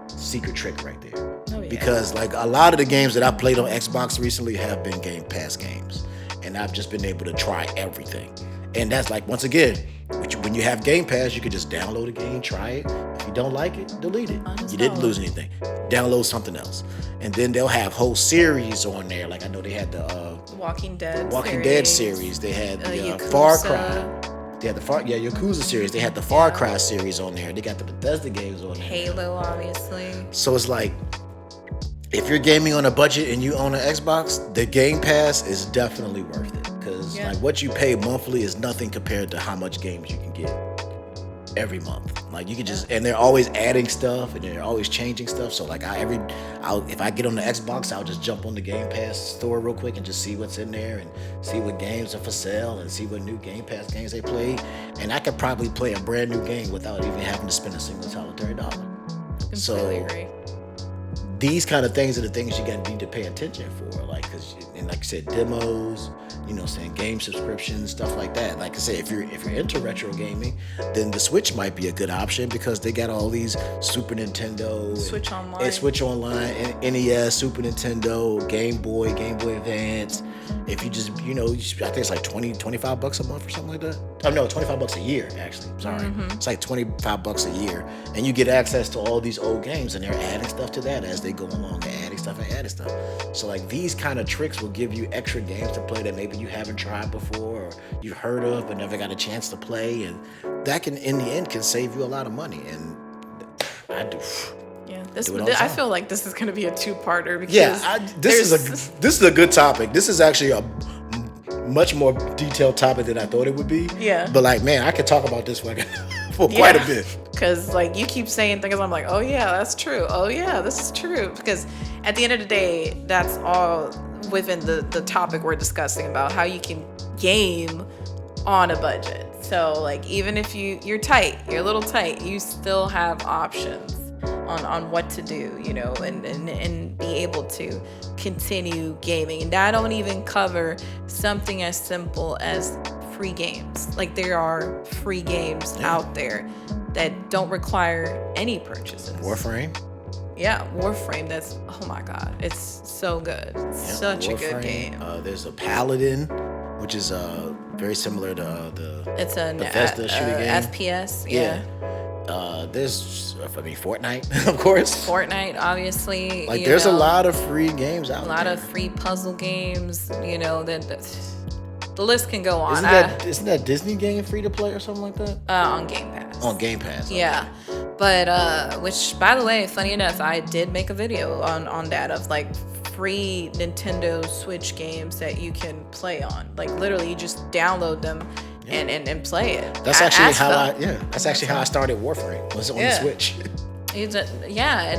S2: secret trick right there. Oh, yeah. Because like a lot of the games that I played on Xbox recently have been Game Pass games, and I've just been able to try everything. And that's like, once again, when you have Game Pass, you can just download a game, try it. If you don't like it, delete it. You didn't lose anything. Download something else. And then they'll have whole series on there. Like I know they had the
S1: Walking Dead
S2: series. They had the Far Cry. They had the Yakuza series. They had the Far Cry series on there. They got the Bethesda games on there.
S1: Halo, obviously.
S2: So it's like, if you're gaming on a budget and you own an Xbox, the Game Pass is definitely worth it. Because like what you pay monthly is nothing compared to how much games you can get every month. Like you can just, and they're always adding stuff and they're always changing stuff. So like if I get on the Xbox, I'll just jump on the Game Pass store real quick and just see what's in there and see what games are for sale and see what new Game Pass games they play. And I could probably play a brand new game without even having to spend a single solitary dollar.
S1: Completely agree.
S2: These kind of things are the things you need to pay attention for, like I said, demos, game subscriptions, stuff like that. Like I said, if you're into retro gaming, then the Switch might be a good option because they got all these Super Nintendo,
S1: Switch Online,
S2: NES, Super Nintendo, Game Boy Advance. If you just, I think it's like $25 a month or something like that. Oh no, $25 a year actually. Sorry, It's like $25 a year, and you get access to all these old games, and they're adding stuff to that as they go along and adding stuff. So like these kind of tricks will give you extra games to play that maybe you haven't tried before or you've heard of but never got a chance to play, and that can in the end can save you a lot of money. And I do.
S1: Yeah,
S2: I
S1: feel like this is going to be a two-parter because
S2: this is a good topic. This is actually a much more detailed topic than I thought it would be.
S1: Yeah.
S2: But like, man, I could talk about this for quite a bit.
S1: Because like you keep saying things, I'm like, oh yeah, that's true. Oh yeah, this is true. Because at the end of the day, that's all within the topic we're discussing about how you can game on a budget. So like even if you're a little tight, you still have options on what to do, you know, and be able to continue gaming. And that don't even cover something as simple as free games. Like there are free games out there that don't require any purchases.
S2: Warframe?
S1: Yeah, Warframe. That's, oh my God, it's so good. Such a good game.
S2: There's a Paladin, which is very similar to
S1: it's a
S2: Bethesda shooting game.
S1: FPS. Yeah.
S2: There's, Fortnite, of course.
S1: Fortnite, obviously.
S2: Like, there's a lot of free games out there.
S1: A lot of free puzzle games, you know, that the list can go on.
S2: Isn't that Disney game free to play or something like that?
S1: On Game Pass.
S2: On Game Pass. Okay.
S1: Yeah. But, which, by the way, funny enough, I did make a video on that of, like, free Nintendo Switch games that you can play on. Like, literally, you just download them and play it.
S2: That's actually how I started Warframe. Was on the Switch.
S1: And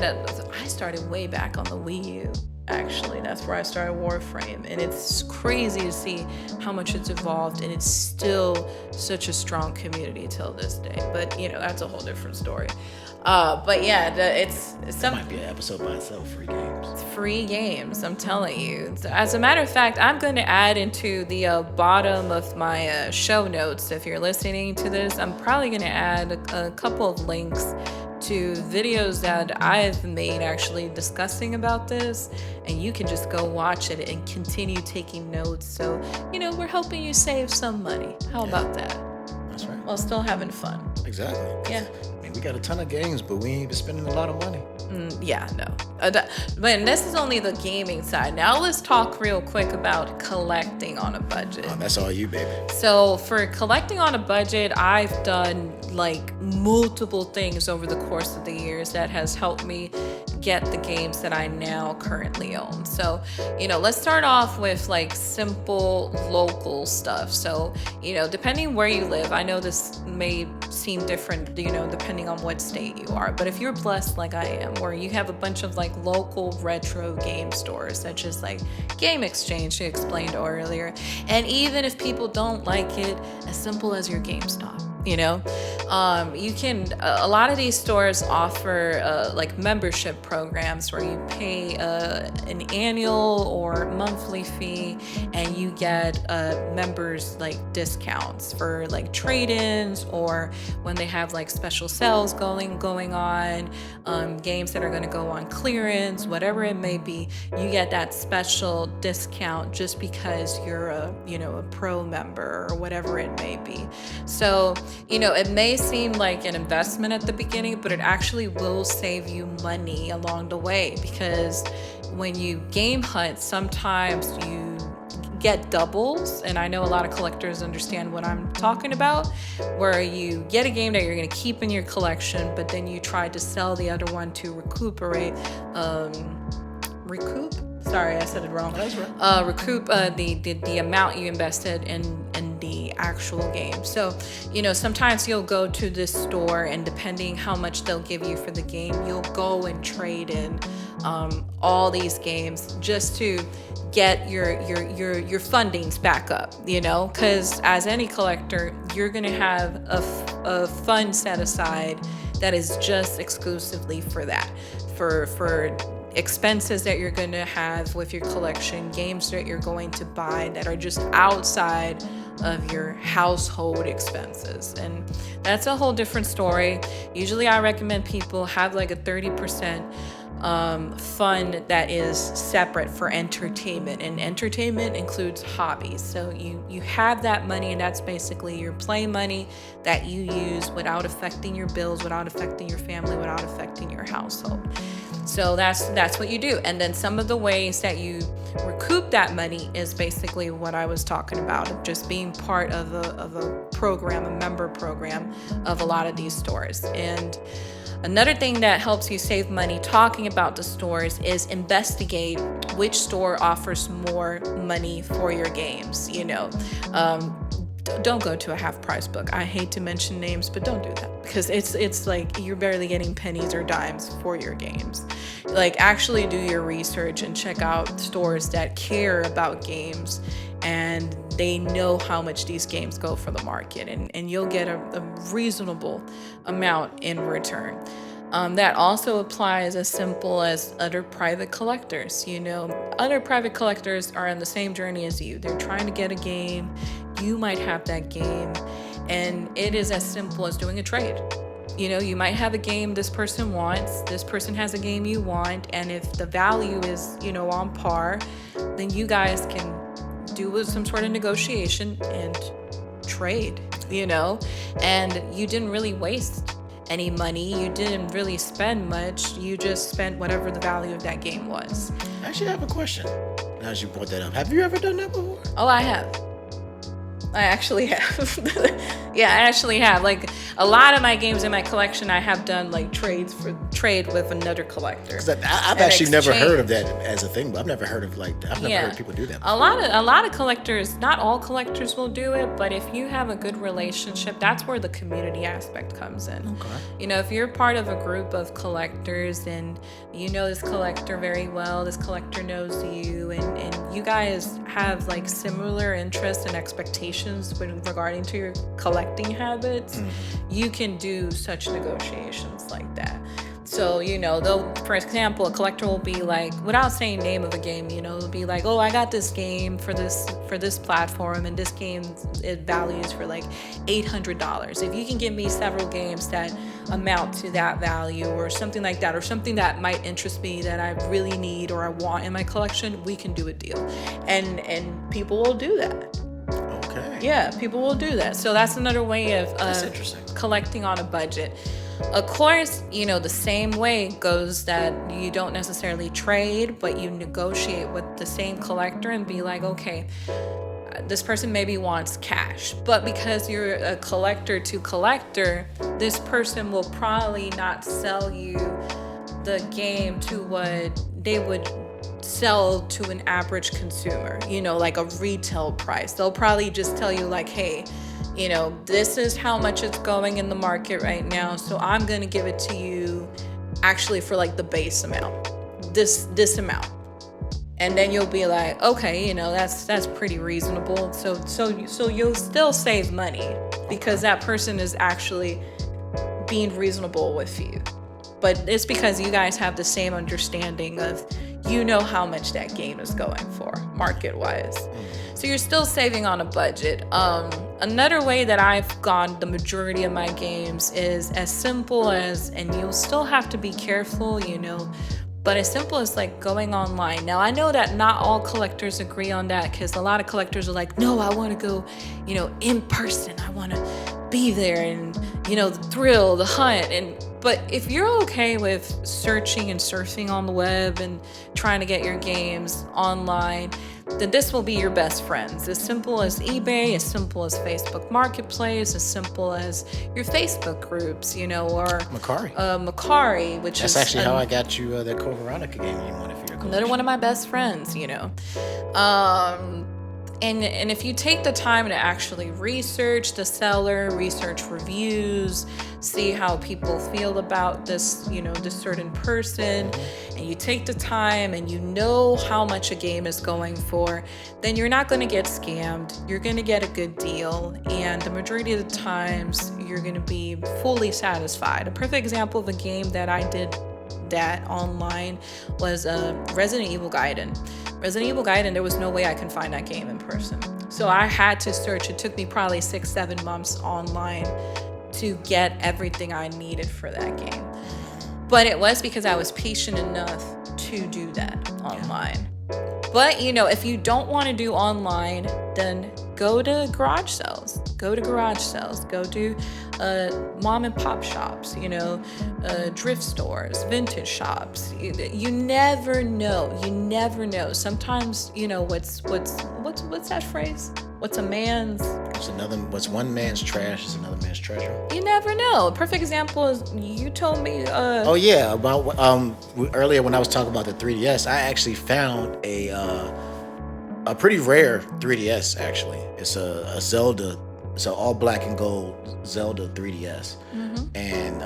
S1: I started way back on the Wii U. Actually, that's where I started Warframe, and it's crazy to see how much it's evolved, and it's still such a strong community till this day. But you know, that's a whole different story. But yeah,
S2: that might be an episode by itself.
S1: Free games, I'm telling you. As a matter of fact, I'm going to add into the bottom of my show notes. If you're listening to this, I'm probably going to add a couple of links to videos that I've made actually discussing about this, and you can just go watch it and continue taking notes. So, you know, we're helping you save some money. How about that?
S2: That's right.
S1: While still having fun.
S2: Exactly.
S1: Yeah.
S2: I mean, we got a ton of games, but we ain't been spending a lot of money.
S1: But this is only the gaming side. Now let's talk real quick about collecting on a budget.
S2: Oh, that's all you, baby.
S1: So for collecting on a budget, I've done like multiple things over the course of the years that has helped me get the games that I now currently own. So, you know, let's start off with like simple local stuff. So, you know, depending where you live, I know this may seem different, you know, depending on what state you are, but if you're blessed like I am, where you have a bunch of like local retro game stores, such as like Game Exchange, you explained earlier, and even if people don't like it, as simple as your GameStop. You know, you can, a lot of these stores offer like membership programs where you pay an annual or monthly fee and you get members like discounts for like trade-ins, or when they have like special sales going on, games that are going to go on clearance, whatever it may be, you get that special discount just because you're a pro member or whatever it may be. So, you know, it may seem like an investment at the beginning, but it actually will save you money along the way, because when you game hunt, sometimes you get doubles, and I know a lot of collectors understand what I'm talking about, where you get a game that you're going to keep in your collection, but then you try to sell the other one to recuperate, Sorry, I said it wrong.
S2: That's right.
S1: Recoup the amount you invested in the actual game. So, you know, sometimes you'll go to this store, and depending how much they'll give you for the game, you'll go and trade in all these games just to get your fundings back up, you know, because as any collector, you're going to have a fund set aside that is just exclusively for that, for expenses that you're going to have with your collection, games that you're going to buy that are just outside of your household expenses. And that's a whole different story. Usually I recommend people have like a 30% fund that is separate for entertainment, and entertainment includes hobbies. So you have that money, and that's basically your play money that you use without affecting your bills, without affecting your family, without affecting your household. So that's what you do. And then some of the ways that you recoup that money is basically what I was talking about, of just being part of a program, a member program of a lot of these stores. And another thing that helps you save money talking about the stores is investigate which store offers more money for your games. Don't go to a half price book. I hate to mention names, but don't do that, because it's like you're barely getting pennies or dimes for your games. Like, actually do your research and check out stores that care about games and they know how much these games go for the market, and you'll get a reasonable amount in return. That also applies as simple as other private collectors. Other private collectors are on the same journey as you. They're trying to get a game. You might have that game, and it is as simple as doing a trade. You might have a game this person wants, this person has a game you want, and if the value is, on par, then you guys can do some sort of negotiation and trade, and you didn't really waste any money. You didn't really spend much. You just spent whatever the value of that game was.
S2: I actually have a question. Now that you brought that up, have you ever done that before?
S1: Oh, I have. I actually have. Yeah, I actually have. Like, a lot of my games in my collection, I have done like trade with another collector.
S2: Because I've actually never heard of that as a thing, but I've never heard of heard people do that before. A
S1: lot of collectors, not all collectors will do it, but if you have a good relationship, that's where the community aspect comes in.
S2: Okay.
S1: If you're part of a group of collectors and you know this collector very well, this collector knows you, and you guys have like similar interests and expectations regarding to your collecting habits, you can do such negotiations like that. So, for example, a collector will be like, without saying name of a game, it'll be like, oh, I got this game for this platform, and this game, it values for like $800. If you can give me several games that amount to that value, or something like that, or something that might interest me that I really need or I want in my collection, we can do a deal. And people will do that.
S2: Okay.
S1: Yeah, people will do that. So that's another way of collecting on a budget. Of course, the same way goes that you don't necessarily trade, but you negotiate with the same collector and be like, okay, this person maybe wants cash, but because you're a collector to collector, this person will probably not sell you the game to what they would sell to an average consumer, like a retail price. They'll probably just tell you like, hey, this is how much it's going in the market right now, so I'm going to give it to you actually for like the base amount, this amount. And then you'll be like, okay, that's pretty reasonable. So you'll still save money because that person is actually being reasonable with you. But it's because you guys have the same understanding of, how much that game is going for market-wise. So you're still saving on a budget. Another way that I've gone the majority of my games is as simple as, and you'll still have to be careful, but as simple as like going online. Now, I know that not all collectors agree on that, because a lot of collectors are like, no, I want to go, in person. I want to be there and, the thrill, the hunt. But if you're okay with searching and surfing on the web and trying to get your games online, then this will be your best friends. As simple as eBay, as simple as Facebook Marketplace, as simple as your Facebook groups, or Macari, which
S2: that's actually how I got you that Code Veronica game you wanted for your collection.
S1: Another one of my best friends, And if you take the time to actually research the seller, research reviews, see how people feel about this, this certain person, and you take the time and you know how much a game is going for, then you're not going to get scammed. You're going to get a good deal, and the majority of the times you're going to be fully satisfied. A perfect example of a game that I did that online was Resident Evil Gaiden. Resident Evil Gaiden, there was no way I can find that game in person. So I had to search. It took me probably 6-7 months online to get everything I needed for that game. But it was because I was patient enough to do that online. But, if you don't want to do online, then go to garage sales. Go to mom and pop shops, drift stores, vintage shops. You never know. You never know. Sometimes, what's that phrase? What's
S2: one man's trash is another man's treasure.
S1: You never know. A perfect example is you told me.
S2: About earlier when I was talking about the 3DS, I actually found a pretty rare 3DS. Actually, it's a Zelda. It's an all black and gold Zelda 3DS, and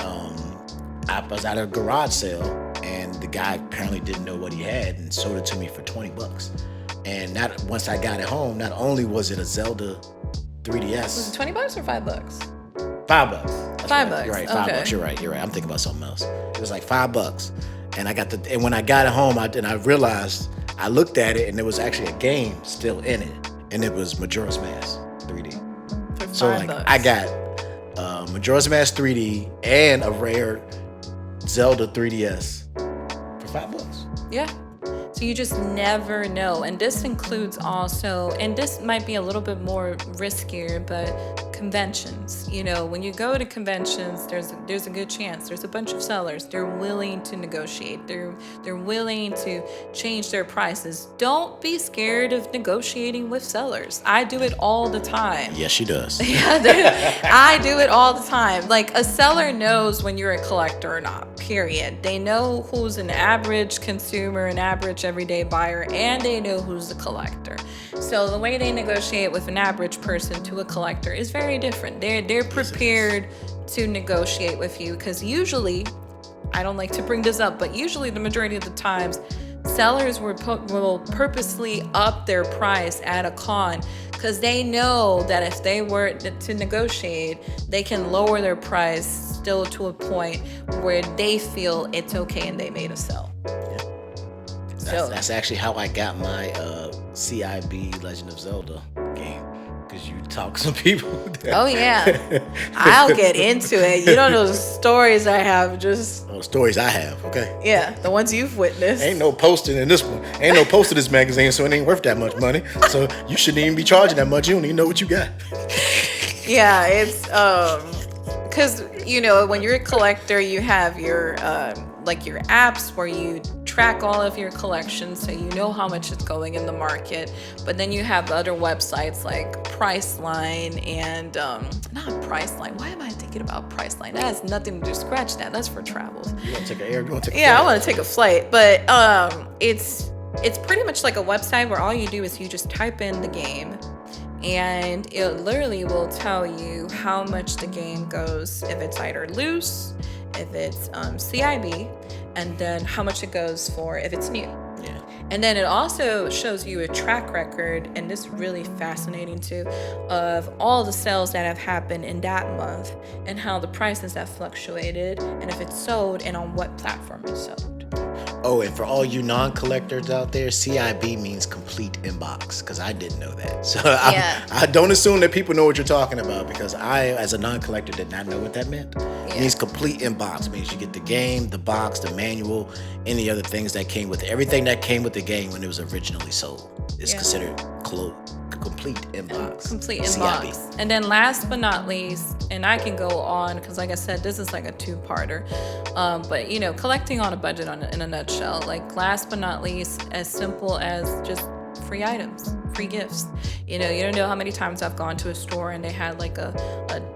S2: I was at a garage sale, and the guy apparently didn't know what he had and sold it to me for $20. And once I got it home, not only was it a Zelda 3DS.
S1: Was it $20 or $5?
S2: $5. That's
S1: $5.
S2: Right. You're right. $5. You're right. I'm thinking about something else. It was like $5, and when I got it home, I realized I looked at it, and there was actually a game still in it, and it was Majora's Mask 3D.
S1: For $5.
S2: So I got Majora's Mask 3D and a rare Zelda 3DS for $5.
S1: Yeah. So you just never know. And this includes also, and this might be a little bit more riskier, but conventions. When you go to conventions, there's a good chance there's a bunch of sellers. They're willing to negotiate. They're willing to change their prices. Don't be scared of negotiating with sellers. I do it all the time.
S2: Yes, she does.
S1: I do it all the time. Like, a seller knows when you're a collector or not, period. They know who's an average consumer, an average everyday buyer, and they know who's a collector. So the way they negotiate with an average person to a collector is very different. They're prepared to negotiate with you, because usually, I don't like to bring this up, but usually the majority of the times, sellers will purposely up their price at a con, because they know that if they were to negotiate, they can lower their price still to a point where they feel it's okay and they made a sell.
S2: That's actually how I got my CIB Legend of Zelda game, because you talk to some people.
S1: Oh yeah, I'll get into it. You don't know the stories I have.
S2: Stories I have. Okay.
S1: Yeah, the ones you've witnessed.
S2: Ain't no posting in this one. Ain't no post in this magazine, so it ain't worth that much money. So you shouldn't even be charging that much. You don't even know what you got.
S1: Yeah, it's because when you're a collector, you have your your apps where you track all of your collections, so you know how much is going in the market. But then you have other websites like Priceline and not Priceline. Why am I thinking about Priceline? That has nothing to do. Scratch that. That's for travels.
S2: You want to take an flight?
S1: I want to take a flight, but it's pretty much like a website where all you do is you just type in the game, and it literally will tell you how much the game goes, if it's either loose, if it's CIB, and then how much it goes for if it's new.
S2: Yeah.
S1: And then it also shows you a track record, and this is really fascinating too, of all the sales that have happened in that month and how the prices have fluctuated, and if it's sold and on what platform it's sold.
S2: Oh, and for all you non-collectors out there, CIB means complete inbox, because I didn't know that. So I don't assume that people know what you're talking about, because I, as a non-collector, did not know what that meant. Yeah. It means complete inbox. It means you get the game, the box, the manual, any other things that came with it. Everything that came with the game when it was originally sold is considered complete inbox.
S1: Complete inbox. CIB. And then last but not least, and I can go on because like I said, this is like a two-parter. But collecting on a budget in a nutshell, like last but not least, as simple as just free items, free gifts. You don't know how many times I've gone to a store and they had like a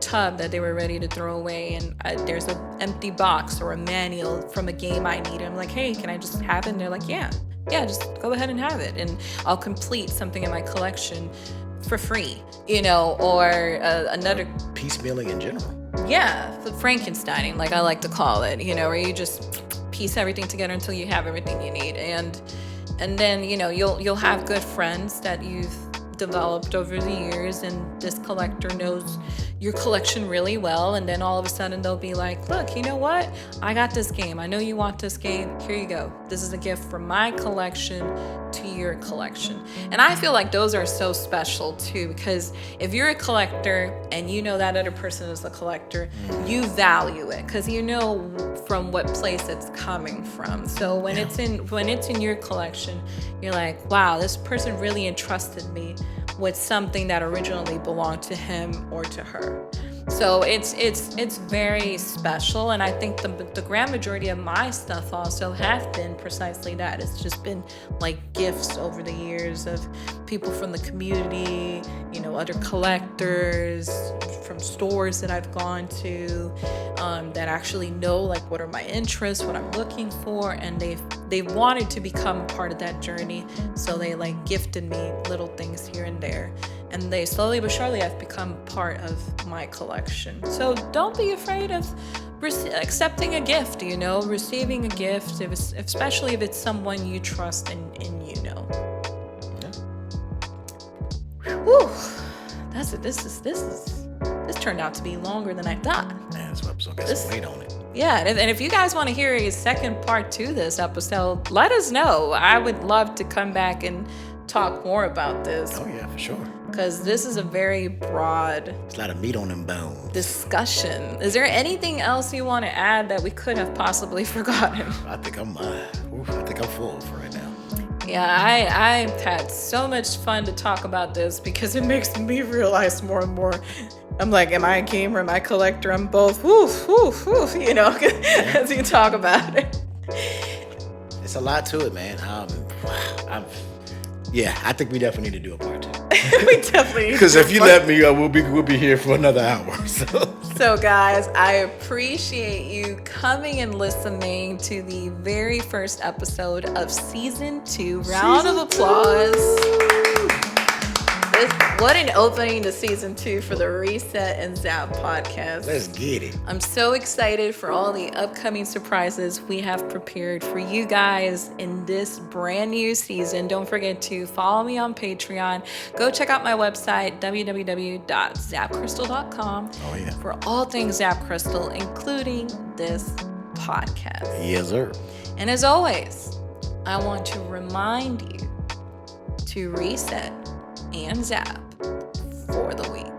S1: tub that they were ready to throw away, and there's an empty box or a manual from a game I need. I'm like, hey, can I just have it? And they're like, yeah, just go ahead and have it, and I'll complete something in my collection for free, or another
S2: piecemealing in general.
S1: Yeah, the Frankensteining, like I like to call it, where you just piece everything together until you have everything you need, and then you'll have good friends that you've developed over the years, and this collector knows your collection really well, and then all of a sudden they'll be like, look, you know what? I got this game. I know you want this game. Here you go. This is a gift from my collection to your collection. And I feel like those are so special too, because if you're a collector and you know that other person is a collector, you value it because you know from what place it's coming from. So when it's in your collection, you're like, wow, this person really entrusted me with something that originally belonged to him or to her. So it's very special, and I think the grand majority of my stuff also have been precisely that. It's just been like gifts over the years of people from the community, other collectors from stores that I've gone to, that actually know like what are my interests, what I'm looking for, and they've wanted to become part of that journey. So they like gifted me little things here and there. And they slowly but surely have become part of my collection. So don't be afraid of accepting a gift, receiving a gift, especially if it's someone you trust and you know. Yeah. Whew. That's it. This turned out to be longer than I thought.
S2: Man, this episode got some weight on it.
S1: Yeah, and if you guys want to hear a second part to this episode, let us know. I would love to come back and talk more about this.
S2: Oh yeah, for sure.
S1: Because this is a very broad...
S2: There's a lot of meat on them bones.
S1: ...discussion. Is there anything else you want to add that we could have possibly forgotten?
S2: I think I'm full for right now.
S1: Yeah, I've had so much fun to talk about this because it makes me realize more and more. I'm like, am I a gamer? Am I a collector? I'm both. As you talk about it.
S2: It's a lot to it, man. I think we definitely need to do a part 2.
S1: We definitely need
S2: because if you let me, we'll be here for another hour.
S1: So guys, I appreciate you coming and listening to the very first episode of season 2. Round of applause. What an opening to season 2 for the Reset and Zap podcast.
S2: Let's get it.
S1: I'm so excited for all the upcoming surprises we have prepared for you guys in this brand new season. Don't forget to follow me on Patreon. Go check out my website, www.ZapCristal.com.
S2: Oh, yeah.
S1: For all things ZapCristal, including this podcast.
S2: Yes, sir.
S1: And as always, I want to remind you to reset and zap for the week.